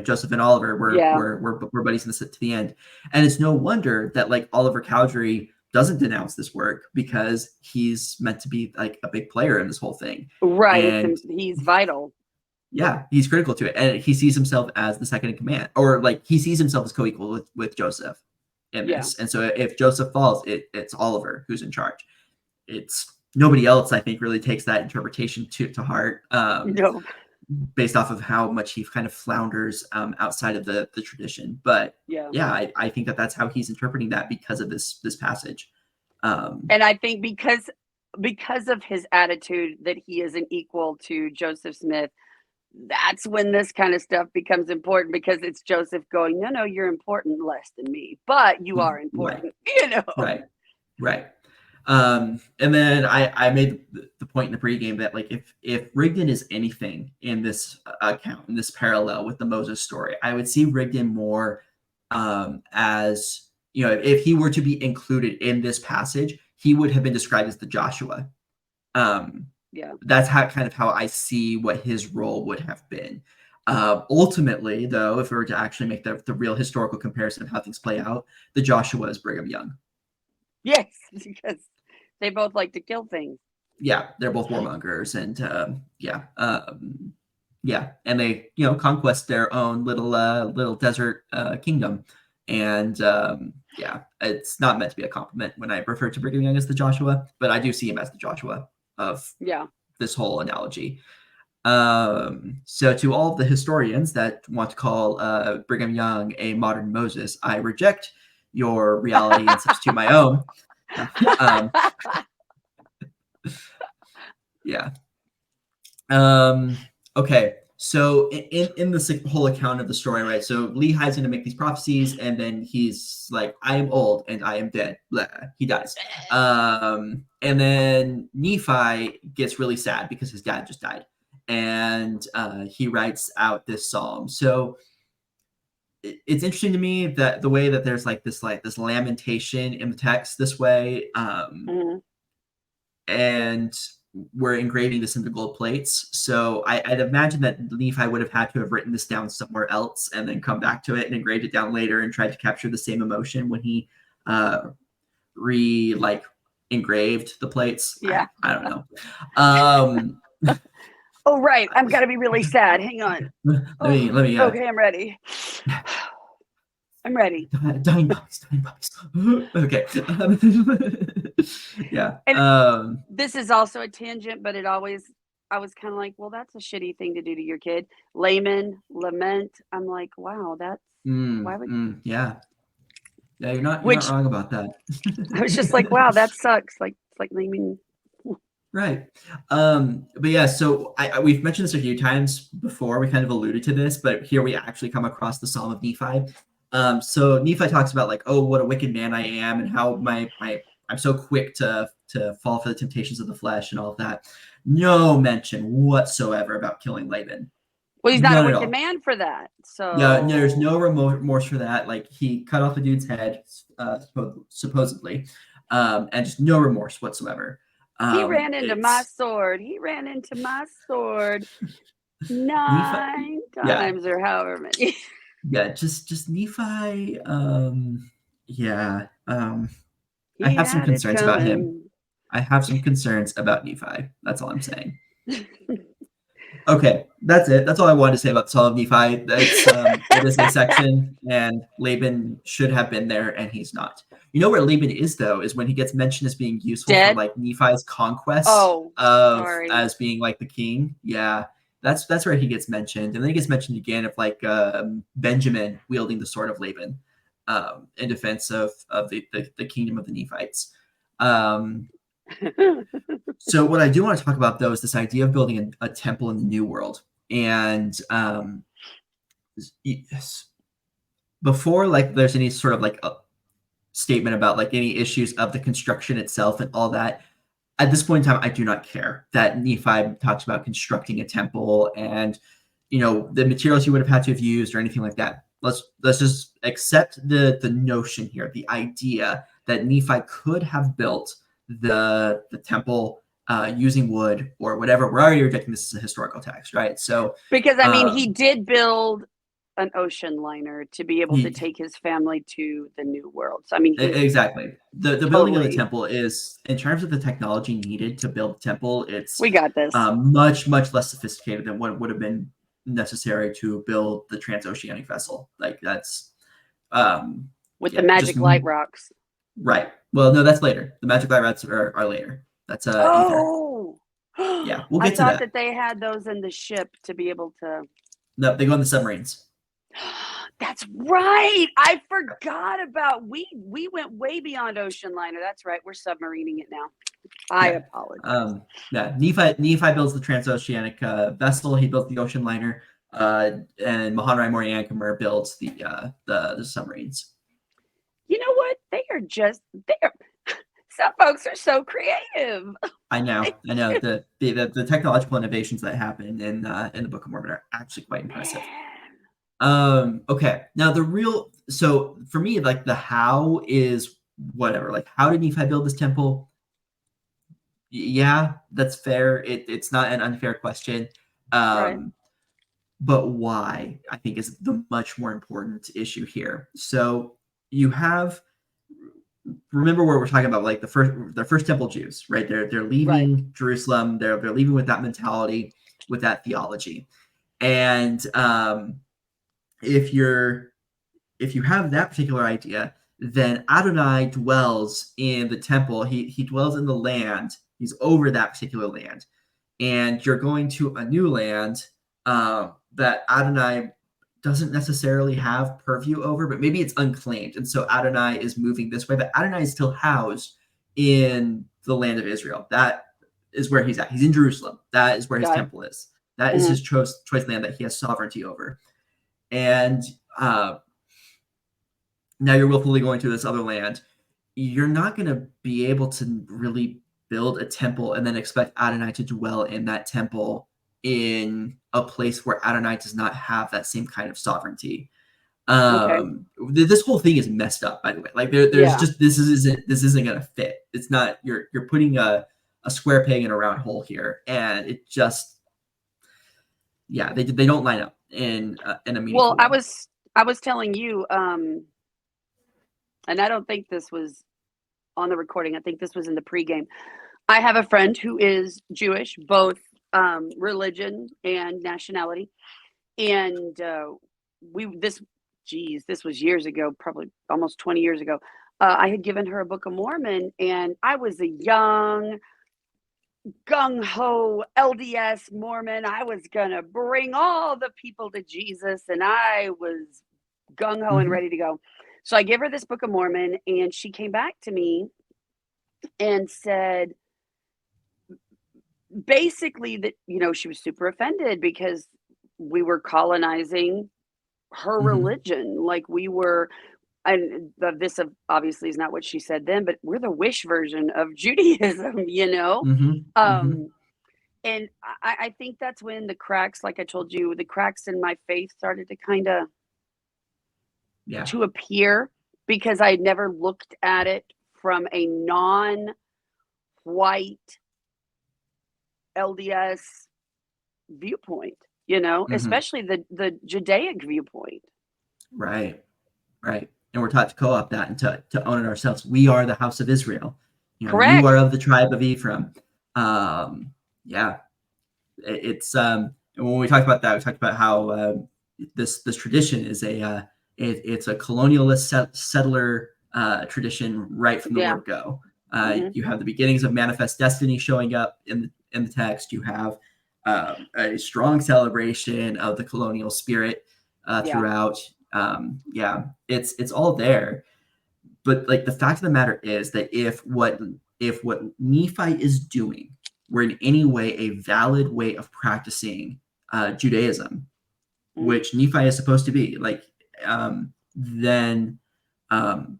Joseph and Oliver we're buddies to the end, and it's no wonder that like Oliver Cowdery doesn't denounce this work because he's meant to be like a big player in this whole thing, right? And He's vital. Yeah, he's critical to it, and he sees himself as the second in command, or like he sees himself as co-equal with Joseph in this. And so if Joseph falls, it's Oliver who's in charge. It's nobody else, I think, really takes that interpretation to heart. No. Based off of how much he kind of flounders outside of the tradition. But I think that's how he's interpreting that because of this passage. And I think because of his attitude that he is an equal to Joseph Smith, that's when this kind of stuff becomes important, because it's Joseph going, no, you're important less than me, but you are important, Right. And then I made the point in the pregame that like if Rigdon is anything in this account, in this parallel with the Moses story, I would see Rigdon more as, if he were to be included in this passage, he would have been described as the Joshua. That's how I see what his role would have been. Ultimately, though, if we were to actually make the real historical comparison of how things play out, the Joshua is Brigham Young. Yes, because they both like to kill things. Yeah, they're both warmongers, and and they conquest their own little desert kingdom, and it's not meant to be a compliment when I refer to Brigham Young as the Joshua, but I do see him as the Joshua of this whole analogy. So to all of the historians that want to call Brigham Young a modern Moses, I reject your reality and substitute my own. Okay, so in this whole account of the story, right? So Lehi's going to make these prophecies, and then he's like, "I am old and I am dead." Blah, he dies. And then Nephi gets really sad because his dad just died, and he writes out this psalm. So it's interesting to me that the way that there's this lamentation in the text this way, and we're engraving this into gold plates. So I'd imagine that Nephi would have had to have written this down somewhere else and then come back to it and engraved it down later and tried to capture the same emotion when he engraved the plates. Yeah. I don't know. Oh, right. I'm going to be really sad. Hang on. Let me. Okay, I'm ready. I'm ready. Dying puppies. Okay. Yeah. And this is also a tangent, but I was kind of like, well, that's a shitty thing to do to your kid. Lament. I'm like, wow, that's why would yeah, you're not wrong about that. I was just like, wow, that sucks. Like, it's like naming. Right. But yeah, so we've mentioned this a few times before. We kind of alluded to this, but here we actually come across the Psalm of Nephi. So Nephi talks about like, oh, what a wicked man I am, and how I'm so quick to fall for the temptations of the flesh and all of that. No mention whatsoever about killing Laban. Well, he's not a wicked man for that. So yeah, there's no remorse for that. Like he cut off the dude's head, supposedly, and just no remorse whatsoever. He ran into my sword. 9 times or however many. Yeah, just Nephi. I have some concerns about him. I have some concerns about Nephi. That's all I'm saying. Okay, that's it. That's all I wanted to say about the Song of Nephi. It is a section, and Laban should have been there, and he's not. You know where Laban is though, is when he gets mentioned as being useful for Dead? like Nephi's conquest Oh, of sorry. as being like the king. Yeah, that's where he gets mentioned, and then he gets mentioned again of like Benjamin wielding the sword of Laban in defense of the kingdom of the Nephites. Um, so what I do want to talk about though is this idea of building a temple in the New World, and yes, before like there's any sort of like a statement about like any issues of the construction itself and all that. At this point in time, I do not care that Nephi talks about constructing a temple and the materials you would have had to have used or anything like that. Let's just accept the notion here, the idea that Nephi could have built the temple using wood or whatever. We're already rejecting this as a historical text, right? So Because I mean, he did build an ocean liner to be able to he take his family to the New World. So I mean, he exactly the building of the totally. temple is, in terms of the technology needed to build the temple, it's We got this. much less sophisticated than what would have been necessary to build the transoceanic vessel. Like that's With the magic light rocks. Right. Well, no, that's later. The magic light rocks are later. That's ether. Oh, Yeah, we'll I get to thought that. they had those in the ship to be able to. No, they go in the submarines. That's right. I forgot about we went way beyond ocean liner. That's right. We're submarining it now. I apologize. Nephi builds the transoceanic vessel. He builds the ocean liner, and Mahanrai Moriankamer builds the submarines. You know what? They are just there. Some folks are so creative. I know. The technological innovations that happen in the Book of Mormon are actually quite impressive. Okay. Now so for me, like the how is whatever. Like, how did Nephi build this temple? Yeah, that's fair. It's not an unfair question. Right. But why, I think, is the much more important issue here. So you remember where we're talking about like the first temple Jews, right? They're leaving Jerusalem. They're leaving with that mentality, with that theology. And if you have that particular idea, then Adonai dwells in the temple. He dwells in the land. He's over that particular land. And you're going to a new land that Adonai doesn't necessarily have purview over, but maybe it's unclaimed. And so Adonai is moving this way, but Adonai is still housed in the land of Israel. That is where he's at. He's in Jerusalem. That is where his temple is. That is his choice land that he has sovereignty over. And now you're willfully going to this other land. You're not going to be able to really build a temple and then expect Adonai to dwell in that temple in a place where Adonai does not have that same kind of sovereignty. This whole thing is messed up, by the way. Like there's just this isn't gonna fit. It's not, you're putting a square peg in a round hole here, and it just they don't line up in a meaningful way. I was telling you, and I don't think this was on the recording. I think this was in the pregame. I have a friend who is Jewish, both religion and nationality, and this was years ago, probably almost 20 years ago. I had given her a Book of Mormon, and I was a young, gung-ho LDS Mormon. I was gonna bring all the people to Jesus, and I was gung-ho and ready to go. So I gave her this Book of Mormon, and she came back to me and said, basically, that she was super offended because we were colonizing her religion, like we were. And this obviously is not what she said then, but we're the wish version of Judaism, And I think that's when the cracks, like I told you, the cracks in my faith started to kind of to appear, because I had never looked at it from a non-white LDS viewpoint, especially the Judaic viewpoint. Right. And we're taught to co-opt that and to own it ourselves. We are the house of Israel. Correct. You are of the tribe of Ephraim. It's And when we talked about that, we talked about how this tradition is it's a colonialist settler tradition right from the Yeah. word go. Hmm. You have the beginnings of manifest destiny showing up in the text. You have a strong celebration of the colonial spirit Yeah. throughout. Yeah, it's all there. But like the fact of the matter is that if what Nephi is doing were in any way a valid way of practicing Judaism, Mm. which Nephi is supposed to be, like, then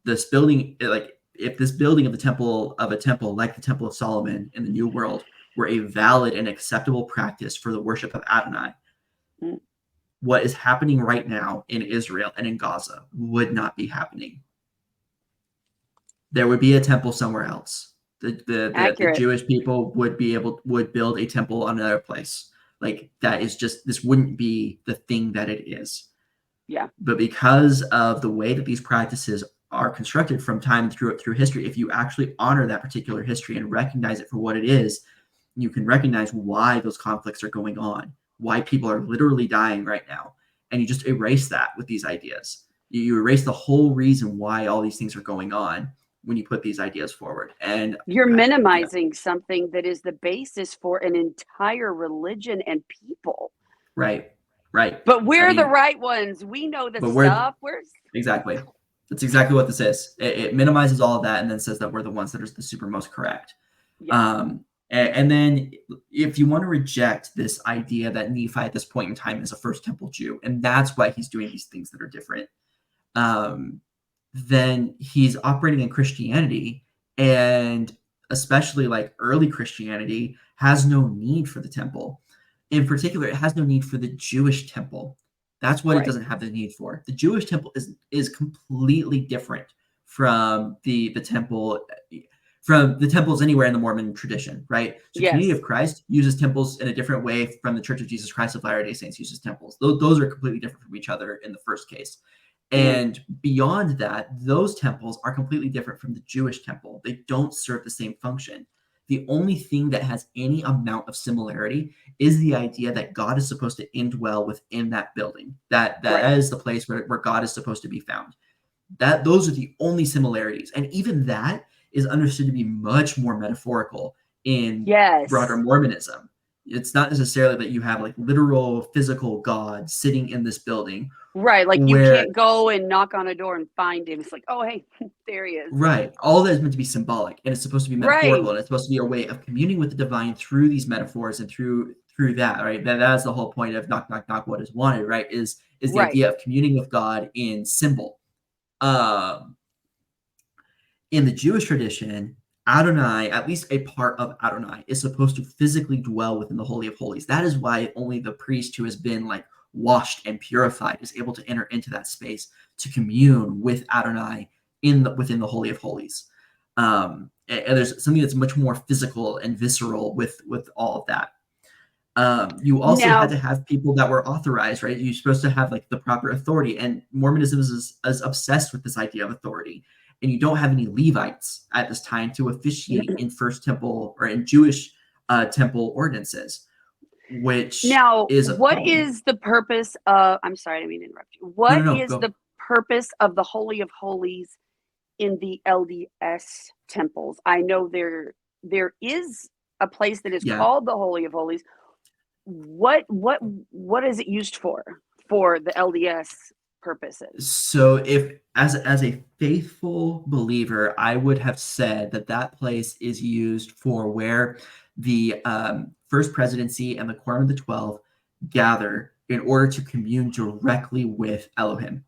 this building, like, if this building of a temple like the Temple of Solomon in the New World were a valid and acceptable practice for the worship of Adonai, Mm. what is happening right now in Israel and in Gaza would not be happening. There would be a temple somewhere else. The Accurate. Jewish people would build a temple on another place. Like, that is just, this wouldn't be the thing that it is. Yeah. But because of the way that these practices are constructed from time through history, if you actually honor that particular history and recognize it for what it is, you can recognize why those conflicts are going on, why people are literally dying right now, and you just erase that with these ideas. You erase the whole reason why all these things are going on when you put these ideas forward. And You're yeah, minimizing something that is the basis for an entire religion and people. right, right. But I we're the mean, right ones. We know the but we're stuff. We're exactly. That's exactly what this is. It minimizes all of that and then says that we're the ones that are the super most correct. yeah. And then if you want to reject this idea that Nephi at this point in time is a First Temple Jew, and that's why he's doing these things that are different, then he's operating in Christianity, and especially like early Christianity has no need for the temple. In particular, it has no need for the Jewish temple. That's what it Right. doesn't have the need for. The Jewish temple is completely different from the temple, from the temples anywhere in the Mormon tradition, right? So Community Yes. of Christ uses temples in a different way from the Church of Jesus Christ of Latter-day Saints uses temples. Those are completely different from each other in the first case. Mm. And beyond that, those temples are completely different from the Jewish temple. They don't serve the same function. The only thing that has any amount of similarity is the idea that God is supposed to indwell within that building. That Right. is the place where God is supposed to be found. Those are the only similarities. And even that is understood to be much more metaphorical in broader Yes. Mormonism. It's not necessarily that you have like literal physical God sitting in this building Right. Like you where can't go and knock on a door and find him. It's like, oh, hey, there he is. right. All that is meant to be symbolic, and it's supposed to be metaphorical, Right. and it's supposed to be a way of communing with the divine through these metaphors and through that, right? That's the whole point of knock, knock, knock, what is wanted, right? Is the Right. idea of communing with God in symbol. Um, in the Jewish tradition, Adonai, at least a part of Adonai, is supposed to physically dwell within the Holy of Holies. That is why only the priest who has been like washed and purified is able to enter into that space to commune with Adonai within the Holy of Holies. And there's something that's much more physical and visceral with all of that. You also had Now, to have people that were authorized, right? You're supposed to have like the proper authority, and Mormonism is obsessed with this idea of authority. And you don't have any Levites at this time to officiate in First Temple or in Jewish temple ordinances, which now, is a what problem. is the purpose of, I'm sorry, I didn't mean to interrupt you. No, What no, no, is go. the purpose of the Holy of Holies in the LDS temples? I know there is a place that is Yeah. called the Holy of Holies. What is it used for the LDS purposes? So if as a faithful believer, I would have said that that place is used for where the First Presidency and the Quorum of the 12 gather in order to commune directly with Elohim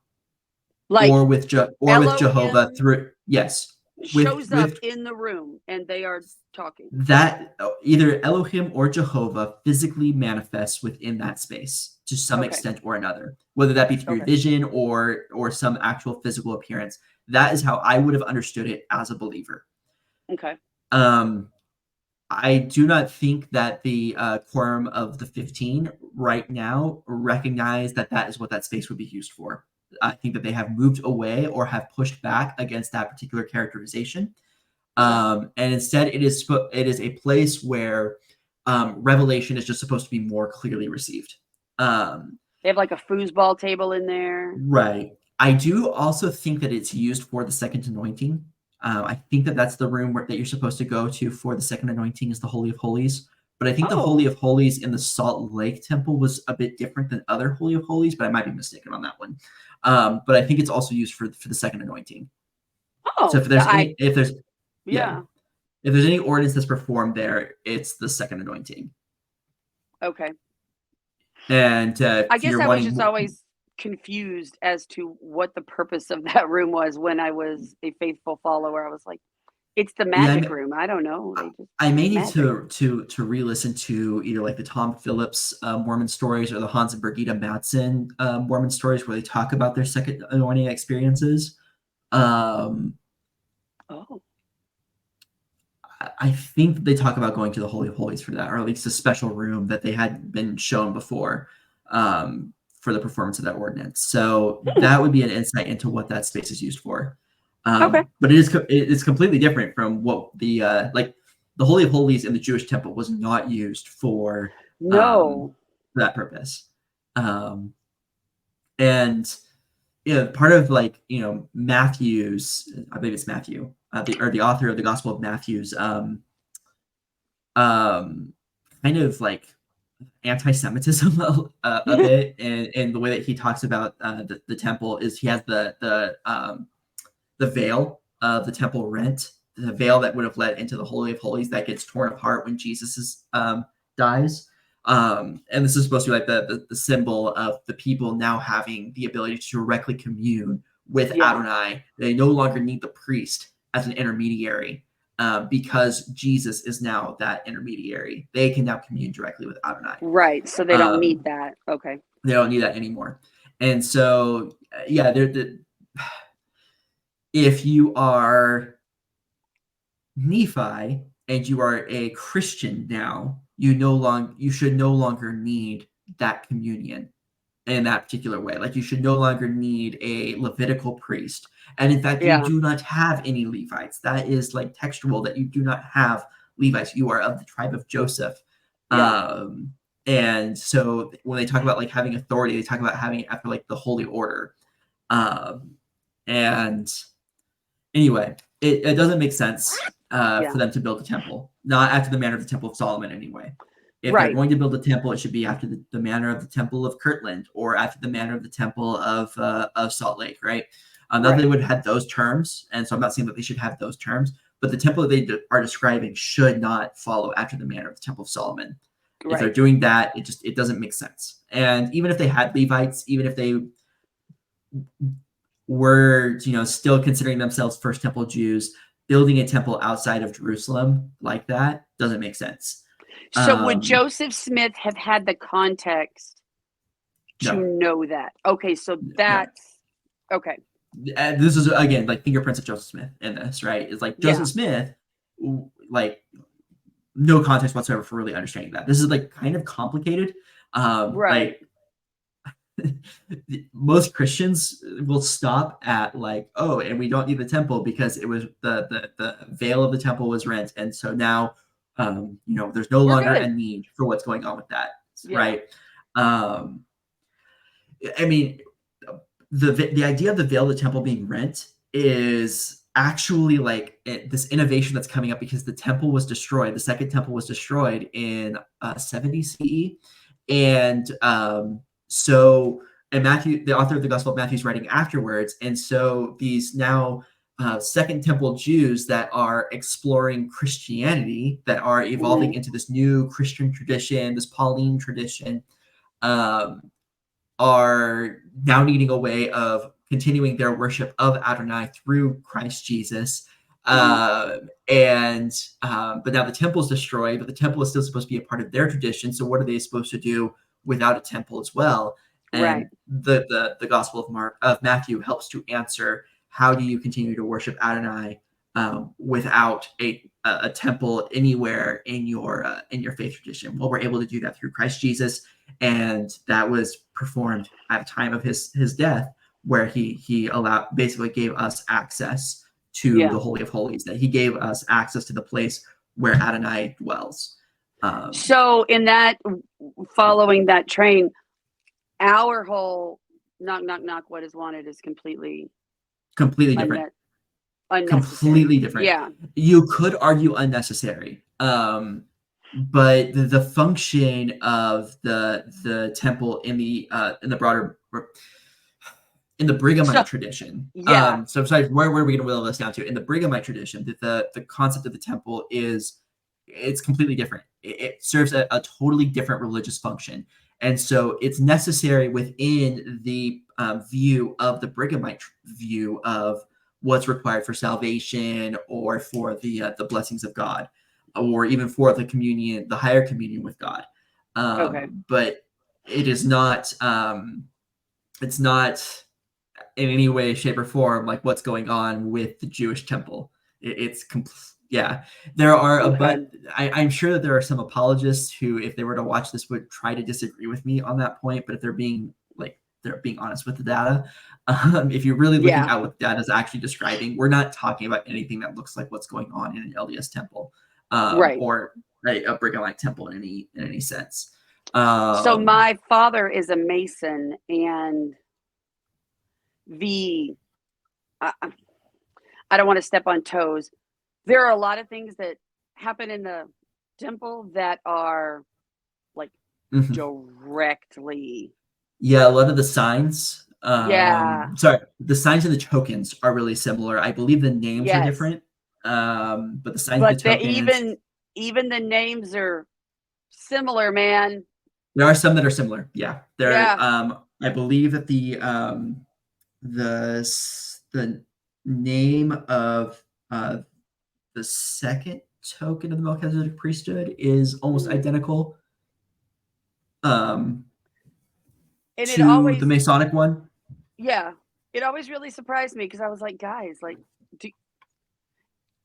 Like or with Jehovah Elohim through yes shows up with in the room and they are talking. that either Elohim or Jehovah physically manifests within that space to some Okay. extent or another, whether that be through Okay. vision or some actual physical appearance. That is how I would have understood it as a believer. Okay. Um, I do not think that the quorum of the 15 right now recognize that that is what that space would be used for. I think that they have moved away or have pushed back against that particular characterization. Okay. And instead, it is a place where revelation is just supposed to be more clearly received. They have like a foosball table in there. Right. I do also think that it's used for the second anointing. I think that that's the room that you're supposed to go to for the second anointing is the Holy of Holies. But I think the Holy Oh, of Holies in the Salt Lake Temple was a bit different than other Holy of Holies, but I might be mistaken on that one. But I think it's also used for the second anointing. So oh, yeah, yeah, if there's any ordinance that's performed there, it's the second anointing. okay. And I if guess you're I was wanting just more, always confused as to what the purpose of that room was when I was a faithful follower. I was like, it's the yeah, magic room. I don't know. They just I may need magic. to re-listen to either like the Tom Phillips Mormon stories or the Hans and Birgitta Madsen Mormon stories where they talk about their second anointing experiences. Um, Oh, I think they talk about going to the Holy of Holies for that, or at least a special room that they had been shown before for the performance of that ordinance. So hmm. that would be an insight into what that space is used for. Okay. But it's completely different from what the like the Holy of Holies in the Jewish temple was not used for No. that purpose. And part of like Matthew's, I believe it's Matthew, the author of the Gospel of Matthew's um, kind of like anti-Semitism a bit, and the way that he talks about the temple is he has the veil of the temple rent, the veil that would have led into the Holy of Holies that gets torn apart when Jesus dies. And this is supposed to be like the symbol of the people now having the ability to directly commune with Yeah. Adonai. They no longer need the priest as an intermediary because Jesus is now that intermediary. They can now commune directly with Adonai. Right. So they don't need Um, that. Okay. they don't need that anymore. And so, yeah, if you are Nephi and you are a Christian now, you should no longer need that communion in that particular way. Like you should no longer need a Levitical priest. And in fact, you Yeah. do not have any Levites. That is like textual that you do not have Levites. You are of the tribe of Joseph. Yeah. Um, and so when they talk about like having authority, they talk about having it after like the holy order. Um, and anyway, it doesn't make sense Yeah. for them to build a temple, not after the manner of the Temple of Solomon anyway. If they're Right. going to build a temple, it should be after the manner of the Temple of Kirtland or after the manner of the Temple of Salt Lake, right? Not that they Right. would have had those terms, and so I'm not saying that they should have those terms, but the temple that they are describing should not follow after the manner of the Temple of Solomon. If they're Right. doing that, it doesn't make sense. And even if they had Levites, even if they were still considering themselves first temple Jews, building a temple outside of Jerusalem like that doesn't make sense. So would Joseph Smith have had the context to No, know that? Okay. So no. that's okay. This is again like fingerprints of Joseph Smith in this, right? It's like Yeah. Joseph Smith, like no context whatsoever for really understanding that. This is like kind of complicated. Right. Like most Christians will stop at like, oh, and we don't need the temple because it was the veil of the temple was rent, and so now, there's no We're longer a good. need for what's going on with that, Yeah. right? Um, I mean, the idea of the veil of the temple being rent is actually like this innovation that's coming up because the temple was destroyed. The second temple was destroyed in 70 CE, and so and Matthew, the author of the Gospel of Matthew, is writing afterwards, and so these now Second Temple Jews that are exploring Christianity, that are evolving Hmm. into this new Christian tradition, this Pauline tradition, um, are now needing a way of continuing their worship of Adonai through Christ Jesus. Hmm. And but now the temple is destroyed, but the temple is still supposed to be a part of their tradition. So what are they supposed to do without a temple as well? Right. And the Gospel of Matthew helps to answer how do you continue to worship Adonai without a temple anywhere in your faith tradition? Well, we're able to do that through Christ Jesus, and that was performed at the time of his death, where he basically gave us access to Yeah. the Holy of Holies, that he gave us access to the place where Adonai dwells. So in that, following that train, our whole knock, knock, knock, what is wanted is completely different. unnecessary. Completely different. Yeah. You could argue unnecessary. But the function of the temple in the broader in the Brighamite tradition. Yeah. So sorry, where are we going to whittle this down to? In the Brighamite tradition, the concept of the temple it's completely different. It serves a totally different religious function, and so it's necessary within the view of the Brighamite view of what's required for salvation or for the blessings of God, or even for the communion, the higher communion with God. Okay. But it is not. It's not in any way, shape, or form like what's going on with the Jewish temple. It's yeah. There are a but I'm sure that there are some apologists who, if they were to watch this, would try to disagree with me on that point. But if they're being honest with the data, if you're really looking at what the data is actually describing, we're not talking about anything that looks like what's going on in an LDS temple, or a Brighamite temple in any sense. So my father is a Mason, and I don't want to step on toes. There are a lot of things that happen in the temple that are like directly. Yeah, a lot of the signs. Yeah. Sorry, the signs and the tokens are really similar. I believe the names are different, but the signs and the tokens. Even the names are similar, man. There are some that are similar. Yeah, Yeah. I believe that the name of the second token of the Melchizedek priesthood is almost identical and it to always, the Masonic one. Yeah, it always really surprised me because I was like, guys, like,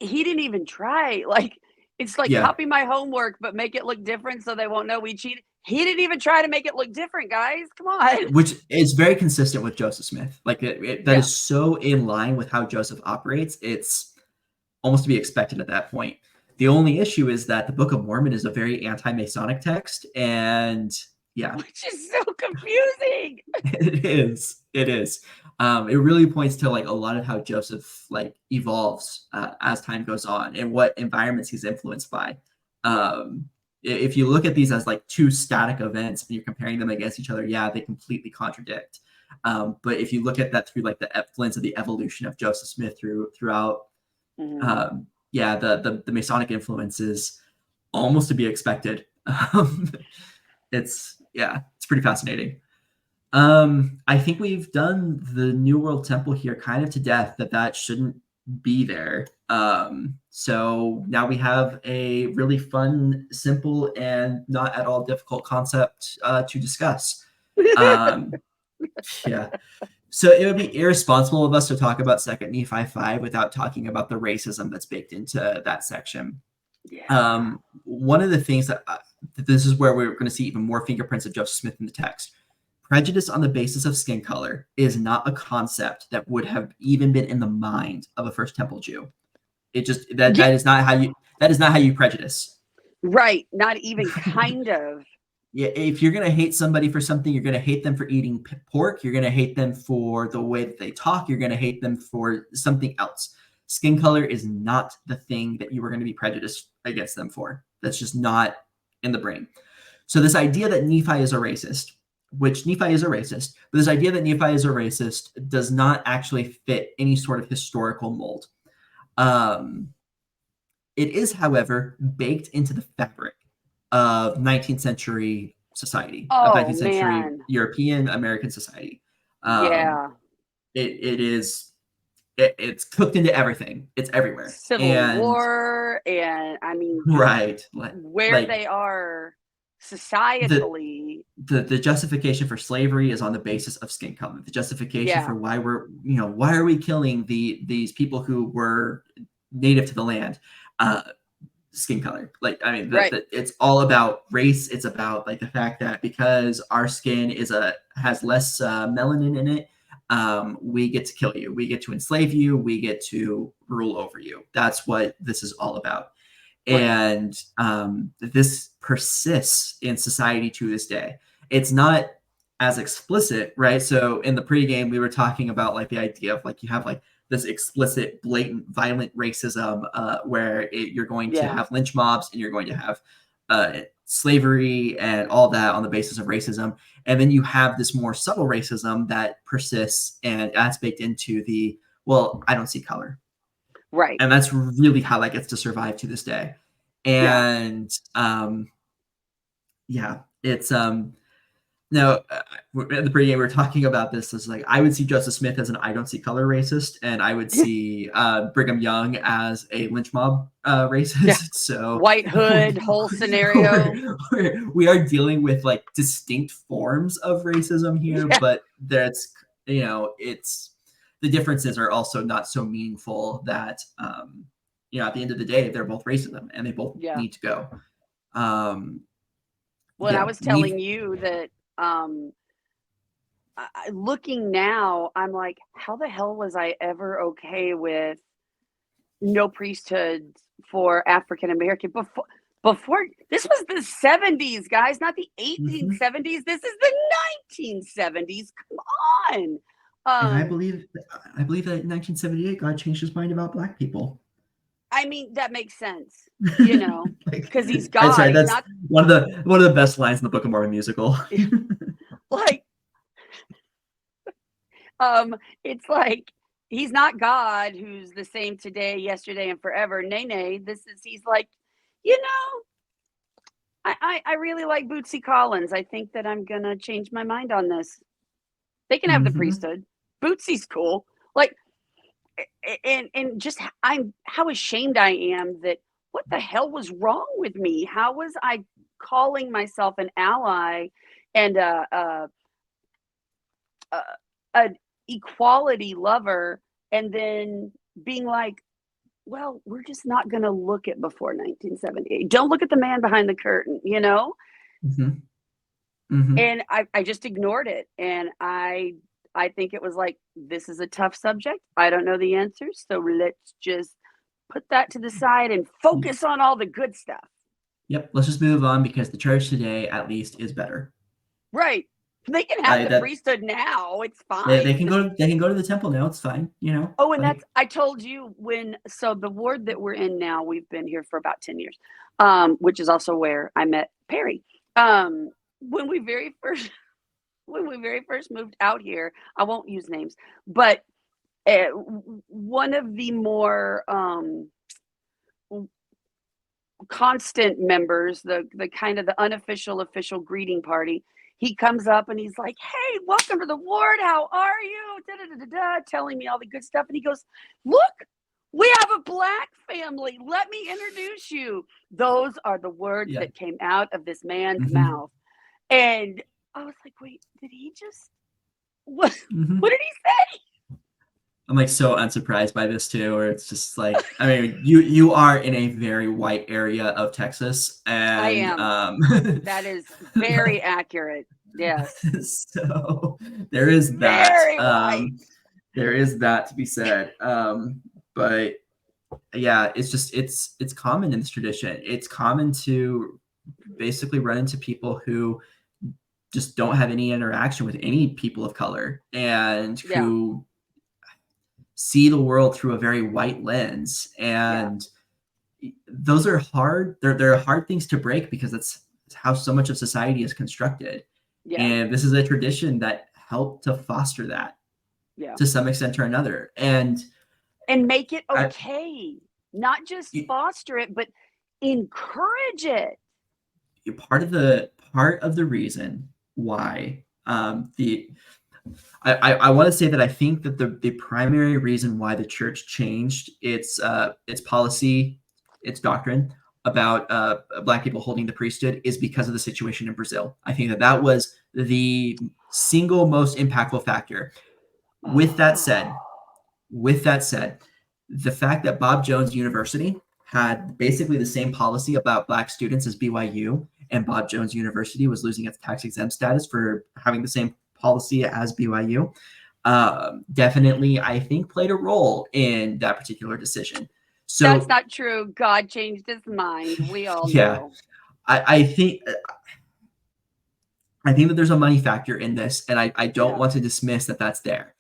he didn't even try. Like, it's like copy my homework, but make it look different so they won't know we cheated. He didn't even try to make it look different, guys. Come on. Which is very consistent with Joseph Smith. Like that is so in line with how Joseph operates. It's almost to be expected at that point. The only issue is that the Book of Mormon is a very anti-Masonic text, and which is so confusing. It is. It really points to like a lot of how Joseph like evolves as time goes on and what environments he's influenced by. If you look at these as like two static events and you're comparing them against each other, they completely contradict. But if you look at that through like the lens of the evolution of Joseph Smith throughout, the Masonic influence is almost to be expected. It's pretty fascinating. I think we've done the New World Temple here kind of to death, that shouldn't be there. So now we have a really fun, simple, and not at all difficult concept to discuss. So it would be irresponsible of us to talk about 2 Nephi 5 without talking about the racism that's baked into that section. One of the things that this is where we're going to see even more fingerprints of Joseph Smith in the text. Prejudice on the basis of skin color is not a concept that would have even been in the mind of a First Temple Jew. It just that is not how you prejudice. Right. Not even kind of. Yeah, if you're going to hate somebody for something, you're going to hate them for eating pork. You're going to hate them for the way that they talk. You're going to hate them for something else. Skin color is not the thing that you are going to be prejudiced against them for. That's just not in the brain. So this idea that Nephi is a racist, which Nephi is a racist, but this idea that Nephi is a racist does not actually fit any sort of historical mold. It is, however, baked into the fabric of 19th century society, of 19th century European American society. It's cooked into everything. It's everywhere. Civil War, and I mean, where they are societally. The justification for slavery is on the basis of skin color. The justification for why are we killing these people who were native to the land? Skin color. Like, I mean, it's all about race. It's about like the fact that because our skin has less melanin in it, we get to kill you. We get to enslave you. We get to rule over you. That's what this is all about. And this persists in society to this day. It's not as explicit, right? So in the pregame, we were talking about like the idea of like you have like this explicit, blatant, violent racism where you're going to have lynch mobs and you're going to have slavery and all that on the basis of racism. And then you have this more subtle racism that persists and that's baked into the, well, I don't see color. Right. And that's really how that gets to survive to this day. And it's no, at the pregame we were talking about this. It's like I would see Joseph Smith as an I don't see color racist, and I would see Brigham Young as a lynch mob racist. Yeah. So White hood, whole scenario. We are dealing with like distinct forms of racism here, but that's it's the differences are also not so meaningful that at the end of the day they're both racism and they both need to go. Well, I was telling you that looking now, I'm like, how the hell was I ever okay with no priesthood for African American before this was the 70s, guys, not the 1870s. This is the 1970s. Come on. And I believe that in 1978 God changed his mind about Black people. I mean, that makes sense, because he's God. Sorry, that's one of the best lines in the Book of Mormon musical. Like, it's like he's not God, who's the same today, yesterday, and forever. Nay, he's like, I really like Bootsy Collins. I think that I'm gonna change my mind on this. They can have the priesthood. Bootsy's cool. Like. And just how ashamed I am that what the hell was wrong with me? How was I calling myself an ally and an equality lover and then being like, well, we're just not going to look at before 1978. Don't look at the man behind the curtain, And I just ignored it. And I think it was like, this is a tough subject. I don't know the answers. So let's just put that to the side and focus on all the good stuff. Yep. Let's just move on because the church today, at least, is better. Right. They can have the priesthood now. It's fine. They can go to the temple now. It's fine. Oh, and I told you so the ward that we're in now, we've been here for about 10 years, which is also where I met Perry. When we very first moved out here, I won't use names, but one of the more constant members, the kind of the unofficial official greeting party, he comes up and he's like, hey, welcome to the ward. How are you? Telling me all the good stuff. And he goes, look, we have a Black family. Let me introduce you. Those are the words that came out of this man's mouth. And I was like, wait, did he just, what did he say? I'm like so unsurprised by this too, where it's just like, I mean, you are in a very white area of Texas. And I am. That is very accurate. Yes. So there is that. Very white. There is that to be said. But yeah, it's just, it's common in this tradition. It's common to basically run into people who just don't have any interaction with any people of color and who see the world through a very white lens. And those are hard. They're hard things to break because that's how so much of society is constructed. And this is a tradition that helped to foster that to some extent or another. And make it okay. Not just foster it, but encourage it. Part of the reason why I want to say that I think that the primary reason why the church changed its policy, its doctrine about Black people holding the priesthood is because of the situation in Brazil. I think that was the single most impactful factor. With that said, the fact that Bob Jones University had basically the same policy about Black students as BYU, and Bob Jones University was losing its tax-exempt status for having the same policy as BYU, definitely, I think, played a role in that particular decision. So that's not true. God changed his mind. We all know. I think that there's a money factor in this, and I don't Yeah. want to dismiss that that's there.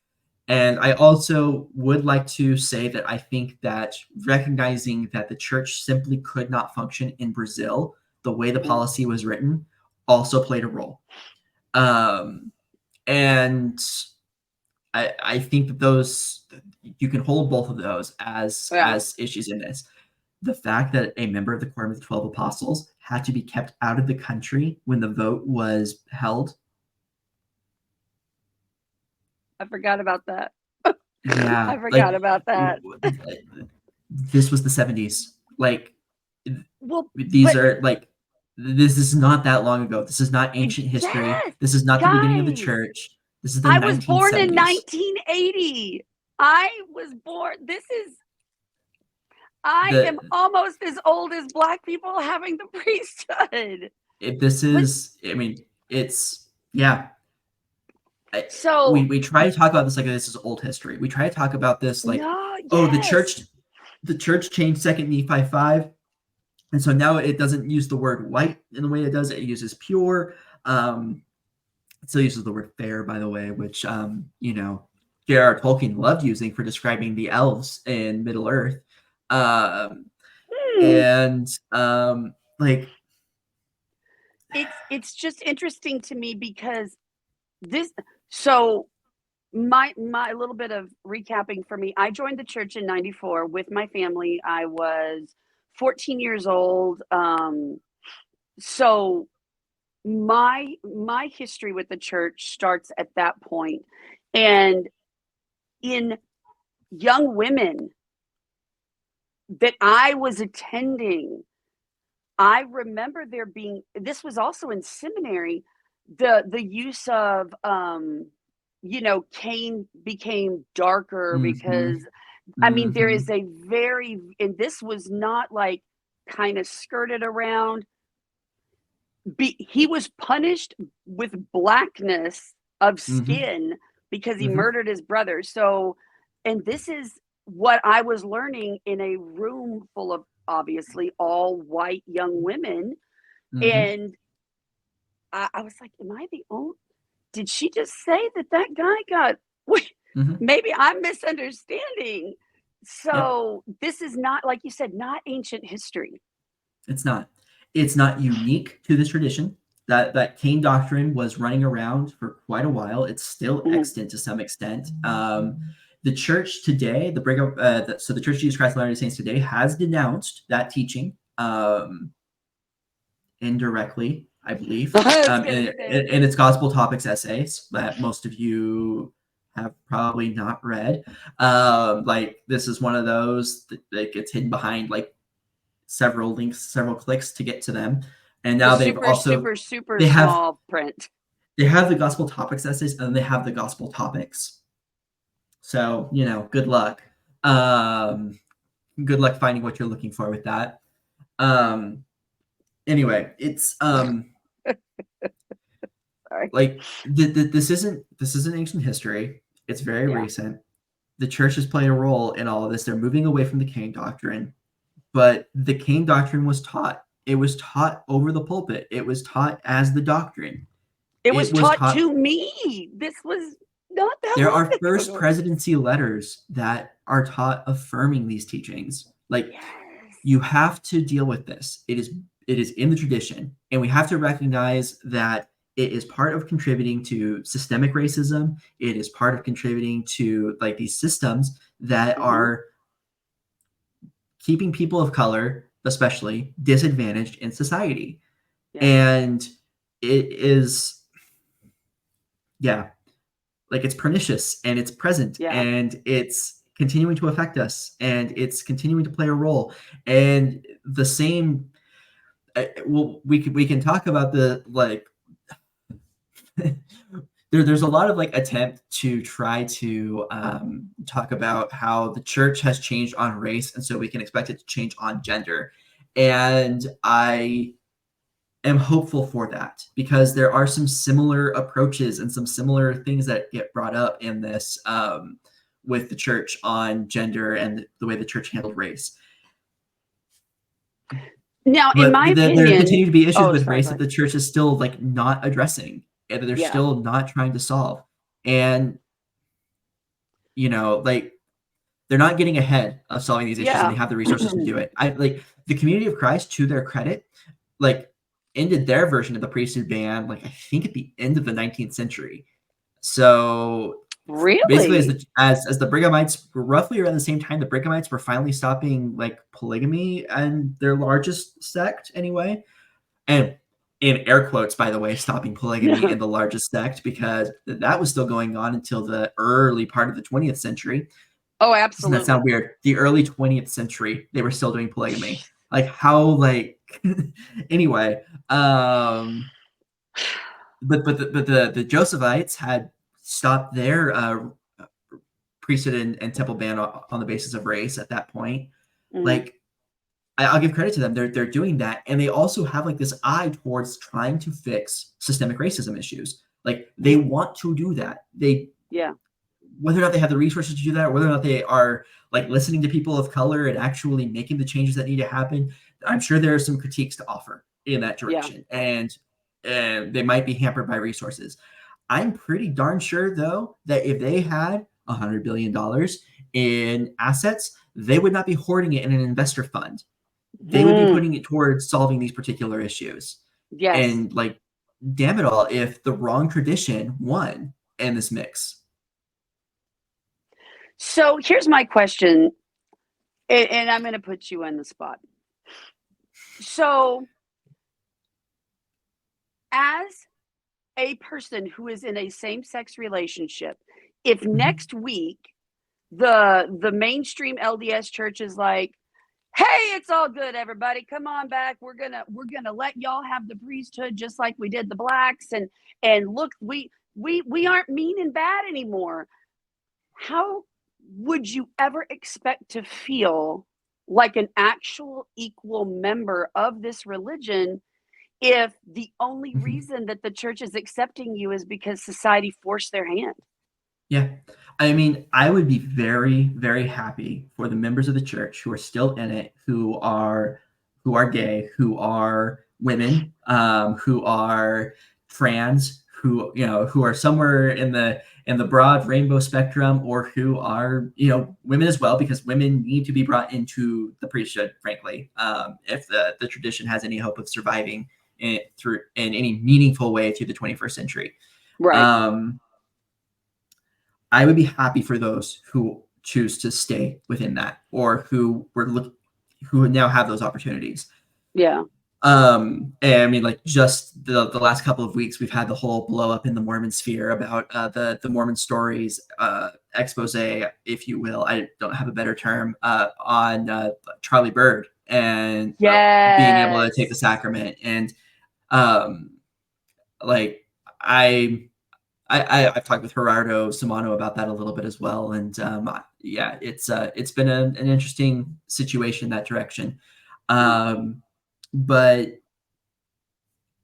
And I also would like to say that I think that recognizing that the church simply could not function in Brazil the way the policy was written also played a role. And I think that those, you can hold both of those as issues in this. The fact that a member of the Quorum of the 12 Apostles had to be kept out of the country when the vote was held. I forgot about that. Yeah, I forgot about that. This was the 70s. Like, Well, these are like, this is not that long ago. This is not ancient history. yes, This is not the beginning of the guys. church. This is the I was born in 1970s. 1980. I was born. I am almost as old as Black people having the priesthood. This is, I mean, it's, yeah. So we try to talk about this like this is old history. We try to talk about this like, no, yes. oh, the church changed Second Nephi 5, and so now it doesn't use the word white in the way it does. It uses pure. It still uses the word fair, by the way, which J.R.R. Tolkien loved using for describing the elves in Middle Earth. And like, it's just interesting to me because so my little bit of recapping for me. I joined the church in 94 with my family. I was 14 years old. So my history with the church starts at that point. And in young women that I was attending, I remember there being, this was also in seminary, the use of Cain became darker because I mean there is a very, and this was not like kind of skirted around. He was punished with blackness of skin because he murdered his brother. So, and this is what I was learning in a room full of obviously all white young women. And I was like, am I the only, did she just say that guy got, maybe I'm misunderstanding. So this is not, like you said, not ancient history. It's not unique to this tradition. That Cain doctrine was running around for quite a while. It's still extant to some extent. The church today, the Church of Jesus Christ of Latter-day Saints today has denounced that teaching indirectly, I believe, in its gospel topics essays that most of you have probably not read. Like, this is one of those that gets hidden behind like several links, several clicks to get to them. And now they've also super small print. They have the gospel topics essays, and then they have the gospel topics. So, good luck. Good luck finding what you're looking for with that. Anyway, it's like this isn't ancient history. It's very recent. The church is playing a role in all of this. They're moving away from the Cain doctrine, but the Cain doctrine was taught. It was taught over the pulpit. It was taught as the doctrine. It was taught to me. This was not that. There are first presidency letters that are taught affirming these teachings. Like, you have to deal with this. It is in the tradition, and we have to recognize that it is part of contributing to systemic racism. It is part of contributing to like these systems that are keeping people of color, especially, disadvantaged in society. And it is, like, it's pernicious, and it's present, and it's continuing to affect us, and it's continuing to play a role. And the same, we can talk about the like there's a lot of like attempt to try to talk about how the church has changed on race, and so we can expect it to change on gender. And I am hopeful for that, because there are some similar approaches and some similar things that get brought up in this with the church on gender and the way the church handled race. Now, in But my there opinion, continue to be issues oh, with sorry, race go that ahead. the church is still like not addressing and that they're Yeah. still not trying to solve. And like they're not getting ahead of solving these issues, and they Yeah. have the resources to do it. I like the Community of Christ, to their credit, like ended their version of the priesthood ban, like I think at the end of the 19th century. So basically, Really? as the Brighamites, roughly around the same time, the Brighamites were finally stopping like polygamy and their largest sect anyway, and in air quotes, by the way, stopping polygamy in the largest sect, because that was still going on until the early part of the 20th century. Oh, Doesn't that sound absolutely. weird? The early 20th century, they were still doing polygamy. Like how like anyway, but the Josephites had stopped their priesthood and temple ban on the basis of race at that point. Mhm. Like I'll give credit to them. They're doing that, and they also have like this eye towards trying to fix systemic racism issues. Like they Mhm. want to do that. They Yeah. Whether or not they have the resources to do that, or whether or not they are like listening to people of color and actually making the changes that need to happen, I'm sure there are some critiques to offer in that Yeah. direction, and they might be hampered by resources. I'm pretty darn sure though that if they had $100 billion in assets, they would not be hoarding it in an investor fund. They would be Mhm. putting it towards solving these particular issues. Yes. And like, damn it all, if the wrong tradition won in this mix. So here's my question, and I'm going to put you on the spot. So, as a person who is in a same-sex relationship, if Mhm. next week the mainstream LDS church is like, "Hey, it's all good, everybody. Come on back. We're gonna let y'all have the priesthood just like we did the blacks, and look, we aren't mean and bad anymore." How would you ever expect to feel like an actual equal member of this religion if the only Mhm. reason that the church is accepting you is because society forced their hand? Yeah. I mean, I would be very, very happy for the members of the church who are still in it, who are gay, who are women, who are trans, who are somewhere in the broad rainbow spectrum, or who are women as well, because women need to be brought into the priesthood, frankly, if the tradition has any hope of surviving in any meaningful way through the 21st century. Right. Um, I would be happy for those who choose to stay within that, or who now have those opportunities. Yeah. And I mean, like just the last couple of weeks, we've had the whole blow up in the Mormon sphere about the Mormon stories expose, if you will. I don't have a better term on Charlie Bird and being able to take the Yes. sacrament, and um, like I I've talked with Gerardo Samano about that a little bit as well, and yeah, it's been an interesting situation that direction, but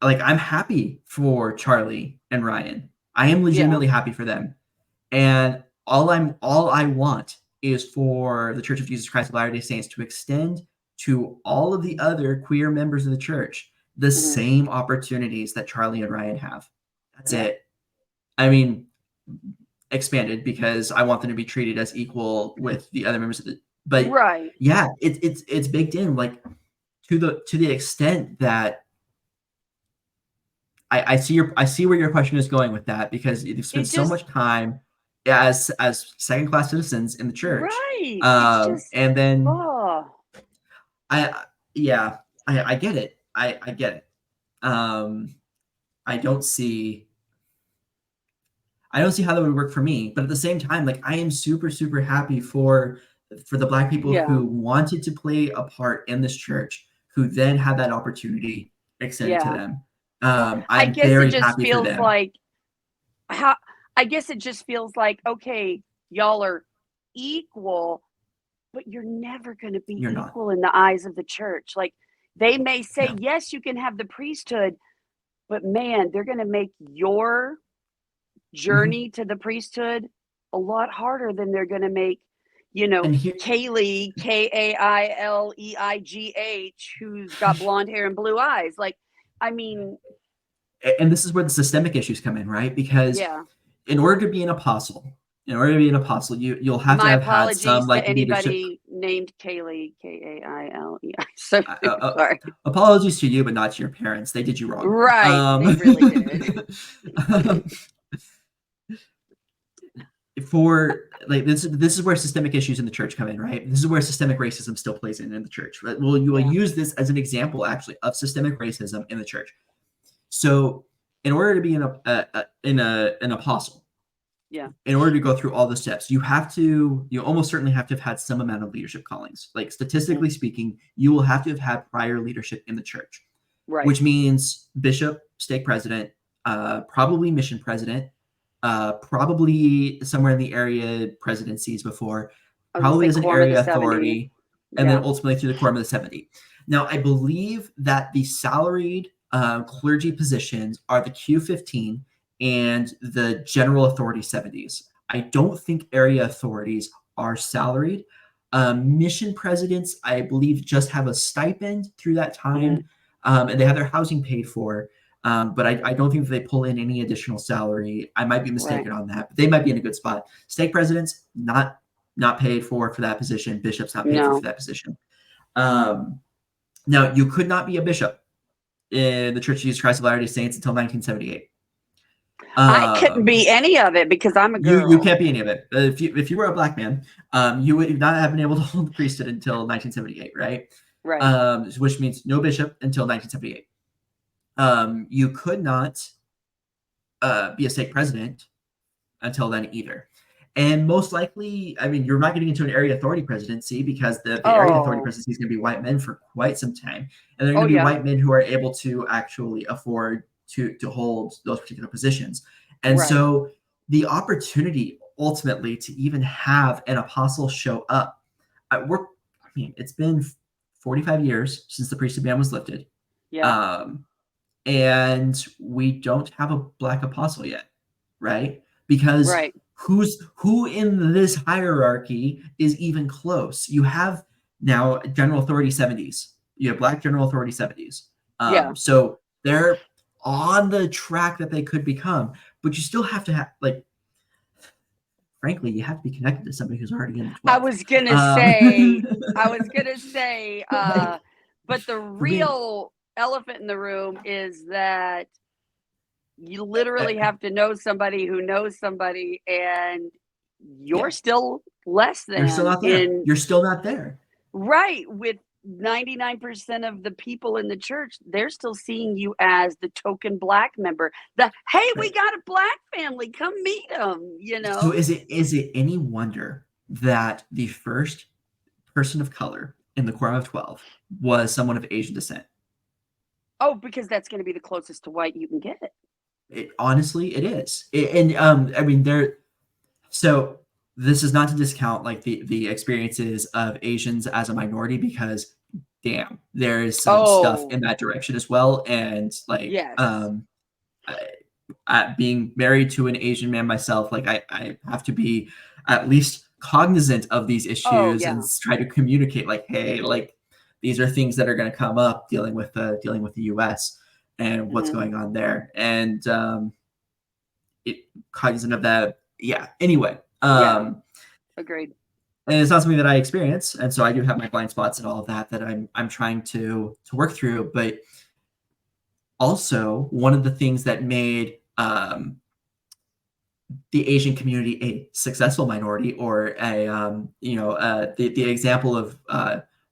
like I'm happy for Charlie and Ryan. I am Yeah. legitimately happy for them, and all I want is for the Church of Jesus Christ of Latter-day Saints to extend to all of the other queer members of the church the Mhm. same opportunities that Charlie and Ryan have. That's Yeah. it. I mean, expanded, because I want them to be treated as equal with the other members of the. But Right. yeah, it's baked in, like to the extent that I see where your question is going with that, because you've spent It so just much time as second class citizens in the church, right. It's just and then oh. I yeah I get it, I get it. Um, I don't see I don't see how that would work for me. But at the same time, like I am super, super happy for the Black people Yeah. who wanted to play a part in this church, who then had that opportunity extended to Yeah. them. I I'm guess it very just happy for feels them. like how I guess it just feels like, okay, y'all are equal, but you're never going to be You're not. equal in the eyes of the church. Like they may say, No. yes, you can have the priesthood, but man, they're going to make your Mhm. journey to the priesthood a lot harder than they're going to make And here, Kaylee, Kaileigh, who's got blonde hair and blue eyes. Like, I mean, and this is where the systemic issues come in, right? Because yeah. in order to be an apostle, you'll have to My have had some apologies to like leadership. anybody named Kaylee, Kaileigh. So Uh, sorry. apologies to you, but not to your parents. They did you wrong. Right. They really did. For like this is where systemic issues in the church come in, right? This is where systemic racism still plays in the church, right? Well, you will use this as an example actually of systemic racism in the church. So in order to be an apostle, in order to go through all the steps, you almost certainly have to have had some amount of leadership callings. Like statistically speaking, you will have to have had prior leadership in the church, which means bishop, stake president, probably mission president, probably somewhere in the area presidencies before, probably as an area authority, and then ultimately through the Quorum of the 70. Now, I believe that the salaried clergy positions are the Q15 and the general authority 70s. I don't think area authorities are salaried. Mission presidents, I believe, just have a stipend through that time, and they have their housing paid for. But I don't think that they pull in any additional salary. I might be mistaken on that, but they might be in a good spot. Stake presidents, not paid for that position. Bishops, not paid for that position. Now, you could not be a bishop in the Church of Jesus Christ of Latter-day Saints until 1978. I couldn't be any of it because I'm a girl. You can't be any of it. If you were a black man, you would not have been able to hold the priesthood until 1978, right? Right. Which means no bishop until 1978. You could not be a stake president until then either. And most likely, I mean, you're not getting into an area authority presidency because the area authority presidency is going to be white men for quite some time. And they're going to be white men who are able to actually afford to hold those particular positions. And so the opportunity ultimately to even have an apostle show up, it's been 45 years since the priesthood ban was lifted. Yeah. And we don't have a black apostle yet, right? Because who in this hierarchy is even close? You have now general authority 70s. You have black general authority 70s. So they're on the track that they could become, but you still have to have, like, frankly, you have to be connected to somebody who's already in the 12. I was gonna say, but the real elephant in the room is that you literally have to know somebody who knows somebody, and you're still less than. You're still not there. You're still not there. Right. With 99% of the people in the church, they're still seeing you as the token black member. Hey, we got a black family, come meet them, So is it any wonder that the first person of color in the Quorum of 12 was someone of Asian descent? Oh, because that's going to be the closest to white you can get. Honestly, it is. I mean, so this is not to discount like the experiences of Asians as a minority, because damn, there is some stuff in that direction as well. And like, being married to an Asian man myself, like I have to be at least cognizant of these issues and try to communicate like, hey, like these are things that are going to come up dealing with the U.S. and what's going on there, and cognizant of that. Yeah. Anyway. Agreed. And it's not something that I experience, and so I do have my blind spots and all of that I'm trying to work through. But also, one of the things that made the Asian community a successful minority, or the example of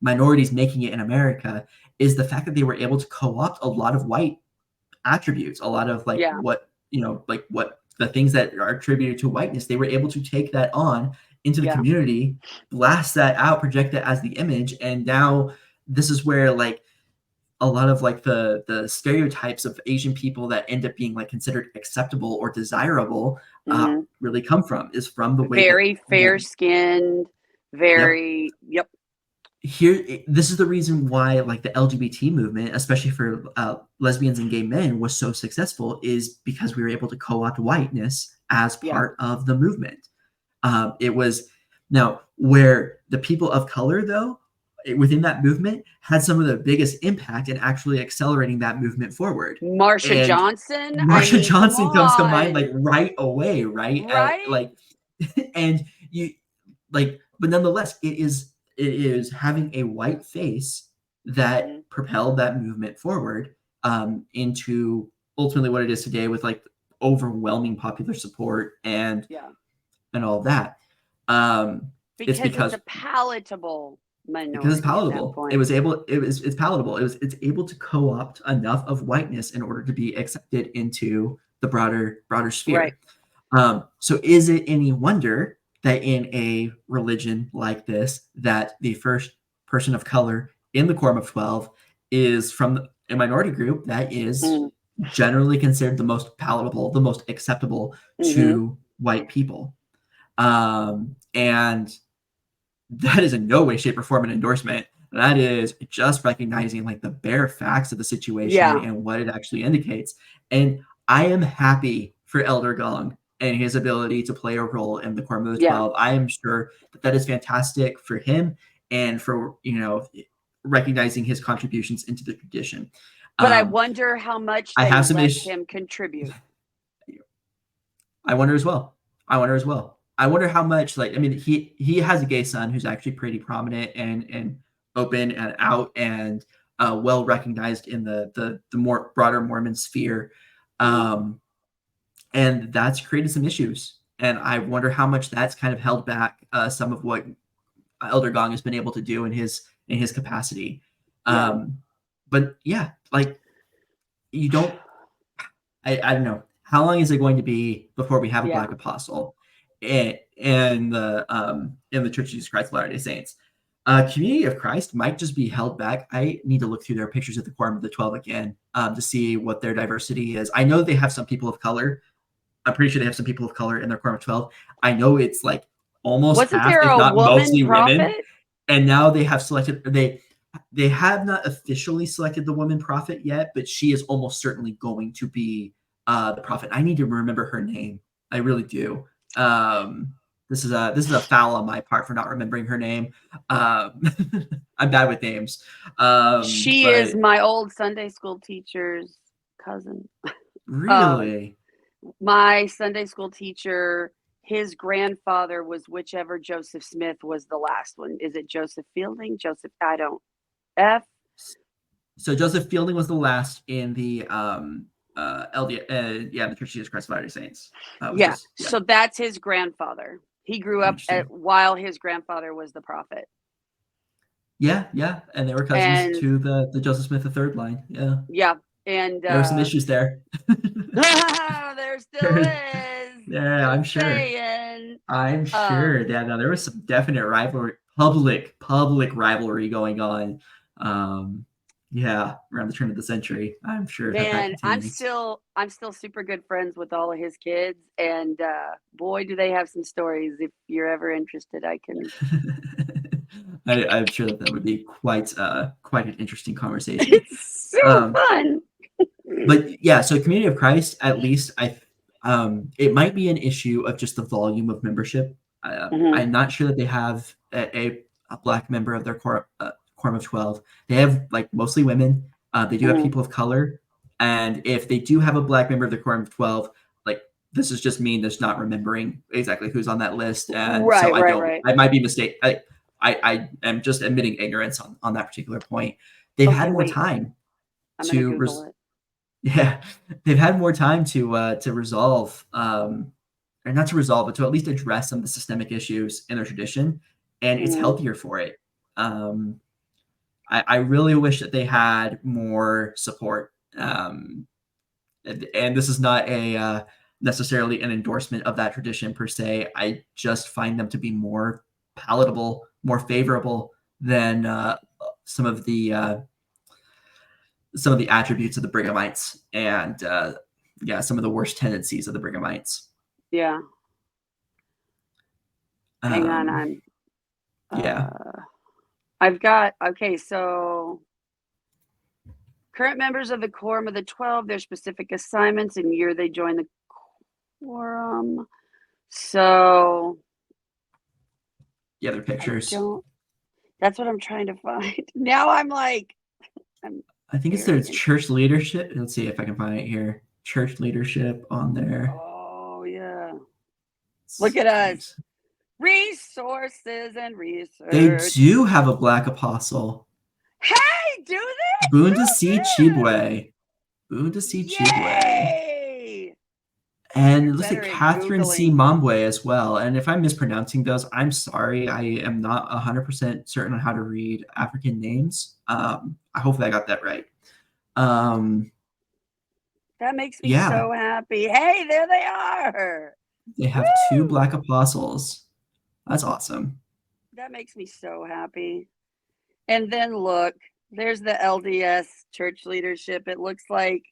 minorities making it in America, is the fact that they were able to co-opt a lot of white attributes, a lot of what the things that are attributed to whiteness. They were able to take that on into the community, blast that out, project that as the image, and now this is where like a lot of like the stereotypes of Asian people that end up being like considered acceptable or desirable really come from, is from the way very fair-skinned, very Here, this is the reason why like the LGBT movement, especially for lesbians and gay men, was so successful, is because we were able to co-opt whiteness as part of the movement. It was Now, where the people of color, though, within that movement, had some of the biggest impact in actually accelerating that movement forward. Marsha And Johnson. I Marsha mean, come Johnson comes to mind on. like right away, right? Right? Like, and you like, but nonetheless, it is having a white face that Mhm. propelled that movement forward into ultimately what it is today with like overwhelming popular support Yeah. and all of that. It's Because it's because a palatable it's minority at that palatable. point. It's palatable. It's able to co-opt enough of whiteness in order to be accepted into the broader Right. sphere. So is it any wonder that in a religion like this, that the first person of color in the Quorum of 12 is from a minority group that is Mm. generally considered the most palatable, the most acceptable Mhm. to white people? And that is in no way, shape, or form an endorsement. That is just recognizing like the bare facts of the situation Yeah. and what it actually indicates. And I am happy for Elder Gong and his ability to play a role in the Quorum of the Yeah. 12. I am sure that is fantastic for him and for, recognizing his contributions into the tradition. But I wonder how much I they have some let issues. him contribute. I wonder as well. I wonder how much like I mean he has a gay son who's actually pretty prominent and open and out and well recognized in the more broader Mormon sphere. Mhm. Um, and that's created some issues. And I wonder how much that's kind of held back some of what Elder Gong has been able to do in his capacity. Yeah. But yeah, like you don't I don't know. How long is it going to be before we have a Yeah. black apostle in the Church of Jesus Christ of Latter-day Saints? Community of Christ might just be held back. I need to look through their pictures at the Quorum of the 12 again to see what their diversity is. I know they have some people of color. I'm pretty sure they have some people of color in their Quorum of 12. I know it's like almost Wasn't half, there if a not woman mostly women. prophet? And now they have selected they have not officially selected the woman prophet yet, but she is almost certainly going to be the prophet. I need to remember her name. I really do. This is a foul on my part for not remembering her name. Um, I'm bad with names. She is But my old Sunday school teacher's cousin. Um, really, my Sunday school teacher, his grandfather was whichever Joseph Smith was the last one. Is it Joseph Fielding? Joseph, I don't. F. so Joseph Fielding was the last in the the Church of Jesus Christ of Latter-day Saints, which Yeah. is So that's his grandfather. He grew up interesting. while his grandfather was the prophet. Yeah, and they were cousins And to the Joseph Smith III line. Yeah, yeah. And there were some issues there. there still is. Yeah, I'm Just sure. saying. I'm Um, sure. Yeah, no, there was some definite rivalry, public rivalry going on. Um, yeah, around the turn of the century. I'm sure that Man, continues. I'm still super good friends with all of his kids, and boy, do they have some stories. If you're ever interested, I can. I'm sure that would be quite an interesting conversation. It's so Um, fun. but yeah, so Community of Christ, at least it might be an issue of just the volume of membership. Mhm, I'm not sure that they have a black member of their quorum of 12. They have like mostly women. They do have mhm. people of color, and if they do have a black member of the quorum of 12, like this is just me just not remembering exactly who's on that list, and so Right, right, right. I might be mistake. I am just admitting ignorance on that particular point. They've Okay, had more wait. time I'm gonna to Google it. yeah, they've had more time to resolve, or not to resolve, but to at least address some of the systemic issues in their tradition, and it's Mhm. healthier for it. Um, I really wish that they had more support. And this is not a necessarily an endorsement of that tradition per se. I just find them to be more palatable, more favorable than some of the attributes of the Brighamites and some of the worst tendencies of the Brighamites. Yeah. Hang on. Um, yeah. I've got. Okay, so current members of the Quorum of the 12, their specific assignments and year they joined the quorum. So the other pictures. That's what I'm trying to find. Now I'm like, I think it's their church leadership. Let's see if I can find it here. Church leadership on there. Oh yeah. Look at us. Resources and research. They do have a black apostle. Hey, do they? Bundesi Chibwe. Bundesi Chibwe. And it looks like Catherine C. Mambwe as well. And if I'm mispronouncing those, I'm sorry. I am not 100% certain on how to read African names. Hopefully I got that right. That makes me so happy. Hey, there they are. They have 2 black apostles. That's awesome. That makes me so happy. And then look, there's the LDS church leadership. It looks like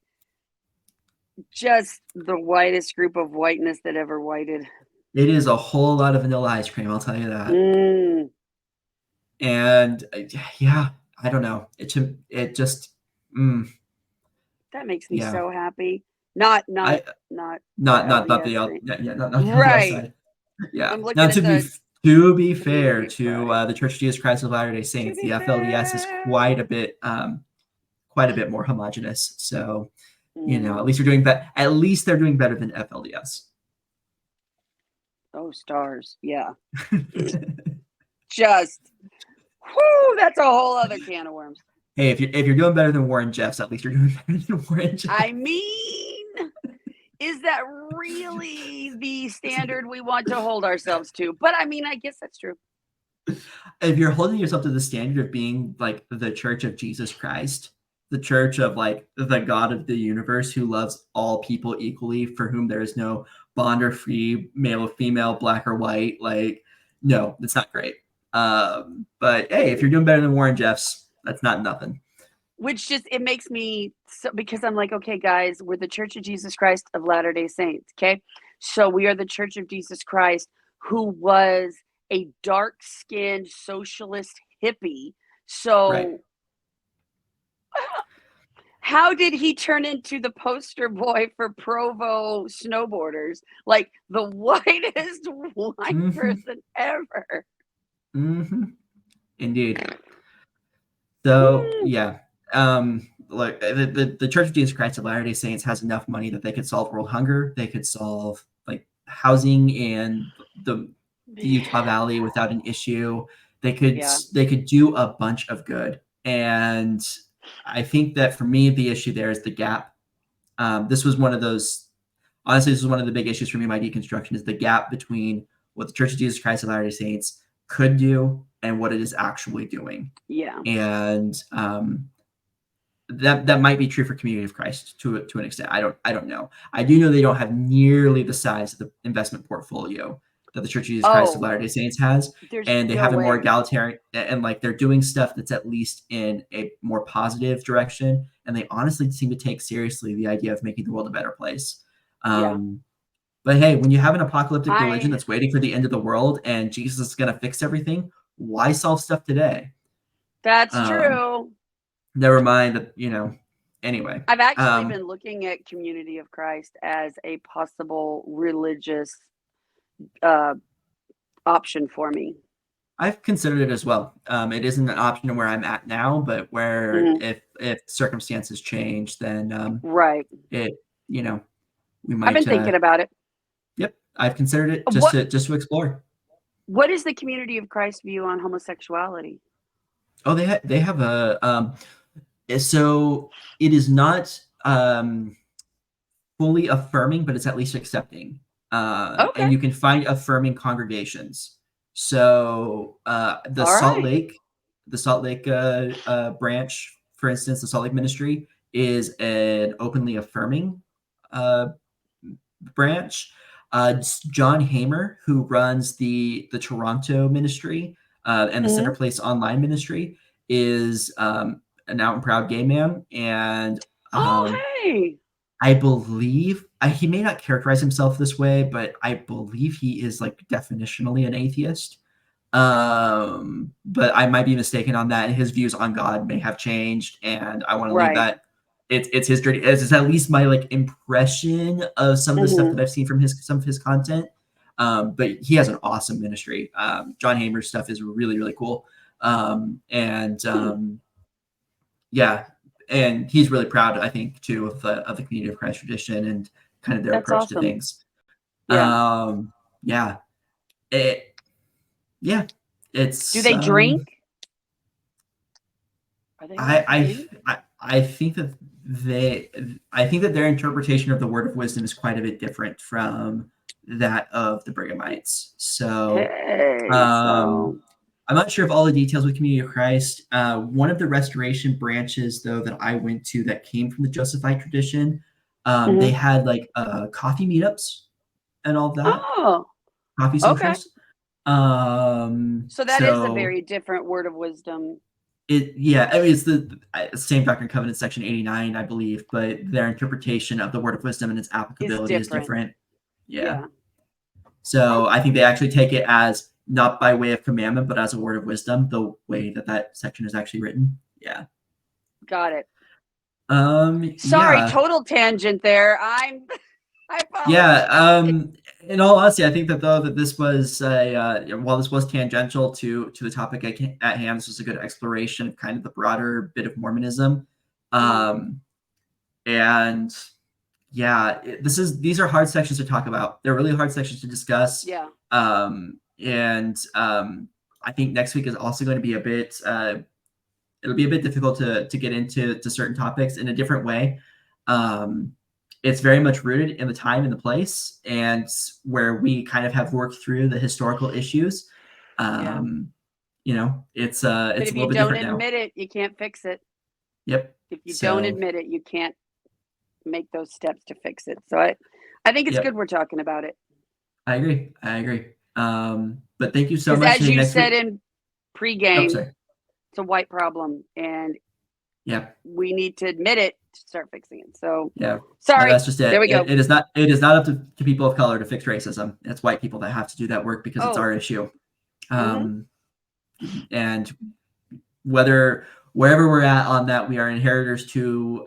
just the whitest group of whiteness that ever whited. It is a whole lot of vanilla ice cream, I'll tell you that. And yeah, I don't know. It just that makes me so happy. Not the right. Yeah. Now to be fair to the Church of Jesus Christ of Latter-day Saints, the FLDS is quite a bit more homogenous. So, you know, at least they're doing better than FLDS. Oh, stars. Yeah. Just whoo, that's a whole other can of worms. Hey, if you're doing better than Warren Jeffs, at least you're doing better than Warren Jeffs. I mean, is that really the standard we want to hold ourselves to? But I mean, I guess that's true. If you're holding yourself to the standard of being like the Church of Jesus Christ, the church of like the God of the universe who loves all people equally, for whom there is no bond or free, male or female, black or white, like, no, it's not great. But hey, if you're doing better than Warren Jeffs, that's not nothing. Which just, it makes me so, because I'm like, okay, guys, we're the Church of Jesus Christ of Latter-day Saints. Okay. So we are the Church of Jesus Christ, who was a dark-skinned socialist hippie. So right. How did he turn into the poster boy for Provo snowboarders? Like the whitest white person ever. Indeed. So yeah, like the Church of Jesus Christ of Latter-day Saints has enough money that they could solve world hunger. They could solve like housing and the Utah Valley without an issue. They could do a bunch of good. And I think that for me, the issue there is the gap. This was one of those, honestly, this was one of the big issues for me in my deconstruction, is the gap between what the Church of Jesus Christ of Latter-day Saints could do and what it is actually doing. Yeah. And that might be true for Community of Christ to an extent. I don't know. I do know they don't have nearly the size of the investment portfolio that the Church of Jesus Christ of Latter-day Saints has, and they have a more egalitarian, and like they're doing stuff that's at least in a more positive direction, and they honestly seem to take seriously the idea of making the world a better place. But hey, when you have an apocalyptic religion that's waiting for the end of the world and Jesus is going to fix everything, why solve stuff today? That's true. Never mind that, you know. Anyway, I've actually been looking at Community of Christ as a possible religious option for me. I've considered it as well. It isn't an option where I'm at now, but where if circumstances change, then right, it, you know, we might. I've been thinking about it. Yep, I've considered it just to explore. What is the Community of Christ view on homosexuality? Oh, they have a so it is not fully affirming, but it's at least accepting. And you can find affirming congregations. So the Salt Lake branch, for instance, the Salt Lake ministry is an openly affirming branch. John Hamer, who runs the Toronto ministry and the Center Place online ministry, is an out and proud gay man. And I believe he may not characterize himself this way, but I believe he is like definitionally an atheist. But I might be mistaken on that. His views on God may have changed, and I want to leave that. It's his dirty. It's at least my like impression of some of the stuff that I've seen from some of his content. But he has an awesome ministry. John Hamer's stuff is really, really cool. Yeah, and he's really proud, I think, too, of the Community of Christ tradition and kind of their That's approach to awesome. things. Yeah. Yeah, it's. Do they drink? Are they allowed to drink? I think that their interpretation of the word of wisdom is quite a bit different from that of the Brighamites. So, Hey, I'm not sure of all the details with Community of Christ. One of the restoration branches, though, that I went to that came from the Josephite tradition, they had like coffee meetups and all that. Oh, Coffee socials. So that is a very different word of wisdom. It's the same Doctrine and Covenants section 89, I believe, but their interpretation of the word of wisdom and its applicability is different. Yeah. So I think they actually take it as not by way of commandment, but as a word of wisdom, the way that section is actually written. Yeah. Got it. Sorry, total tangent there. I apologize. Yeah. In all honesty, I think that though that this was while this was tangential to the topic at hand, this was a good exploration of kind of the broader bit of Mormonism. And yeah, these are hard sections to talk about. They're really hard sections to discuss. Yeah. I think next week is also going to be a bit it'll be a bit difficult to get into certain topics in a different way. It's very much rooted in the time and the place, and where we kind of have worked through the historical issues. You know, it's a little bit different now. If you don't admit it, you can't fix it. Yep. If you don't admit it, you can't make those steps to fix it. So I think it's good we're talking about it. I agree. But thank you so much. As you said in pregame, it's a white problem, and we need to admit it to start fixing it. So sorry, that's just it. There we go. It is not up to people of color to fix racism. It's white people that have to do that work because it's our issue. And wherever we're at on that, we are inheritors to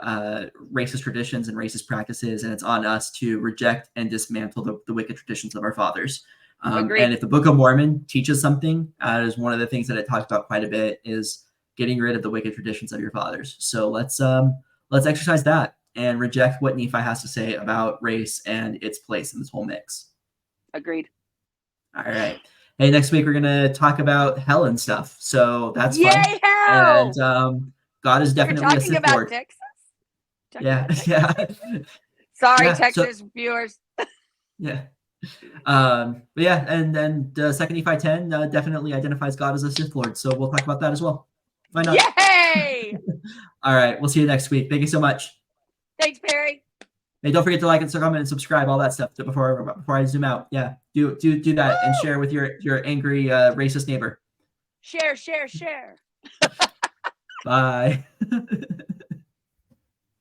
racist traditions and racist practices, and it's on us to reject and dismantle the wicked traditions of our fathers. And if the Book of Mormon teaches something, is one of the things that it talks about quite a bit is getting rid of the wicked traditions of your fathers. So let's exercise that and reject what Nephi has to say about race and its place in this whole mix. Agreed. All right. Hey, next week we're gonna talk about hell and stuff. So that's fun. Hell! And God is definitely a Sith Lord. Texas? Yeah. Sorry, Texas viewers. But yeah, and then the second Nephi 10 definitely identifies God as a Sith Lord. So we'll talk about that as well. Why not? Yay! All right, we'll see you next week. Thank you so much. Thanks, Perry. Hey, don't forget to like and comment and subscribe, all that stuff before I zoom out. Yeah, do that and share with your angry racist neighbor. Share. Bye.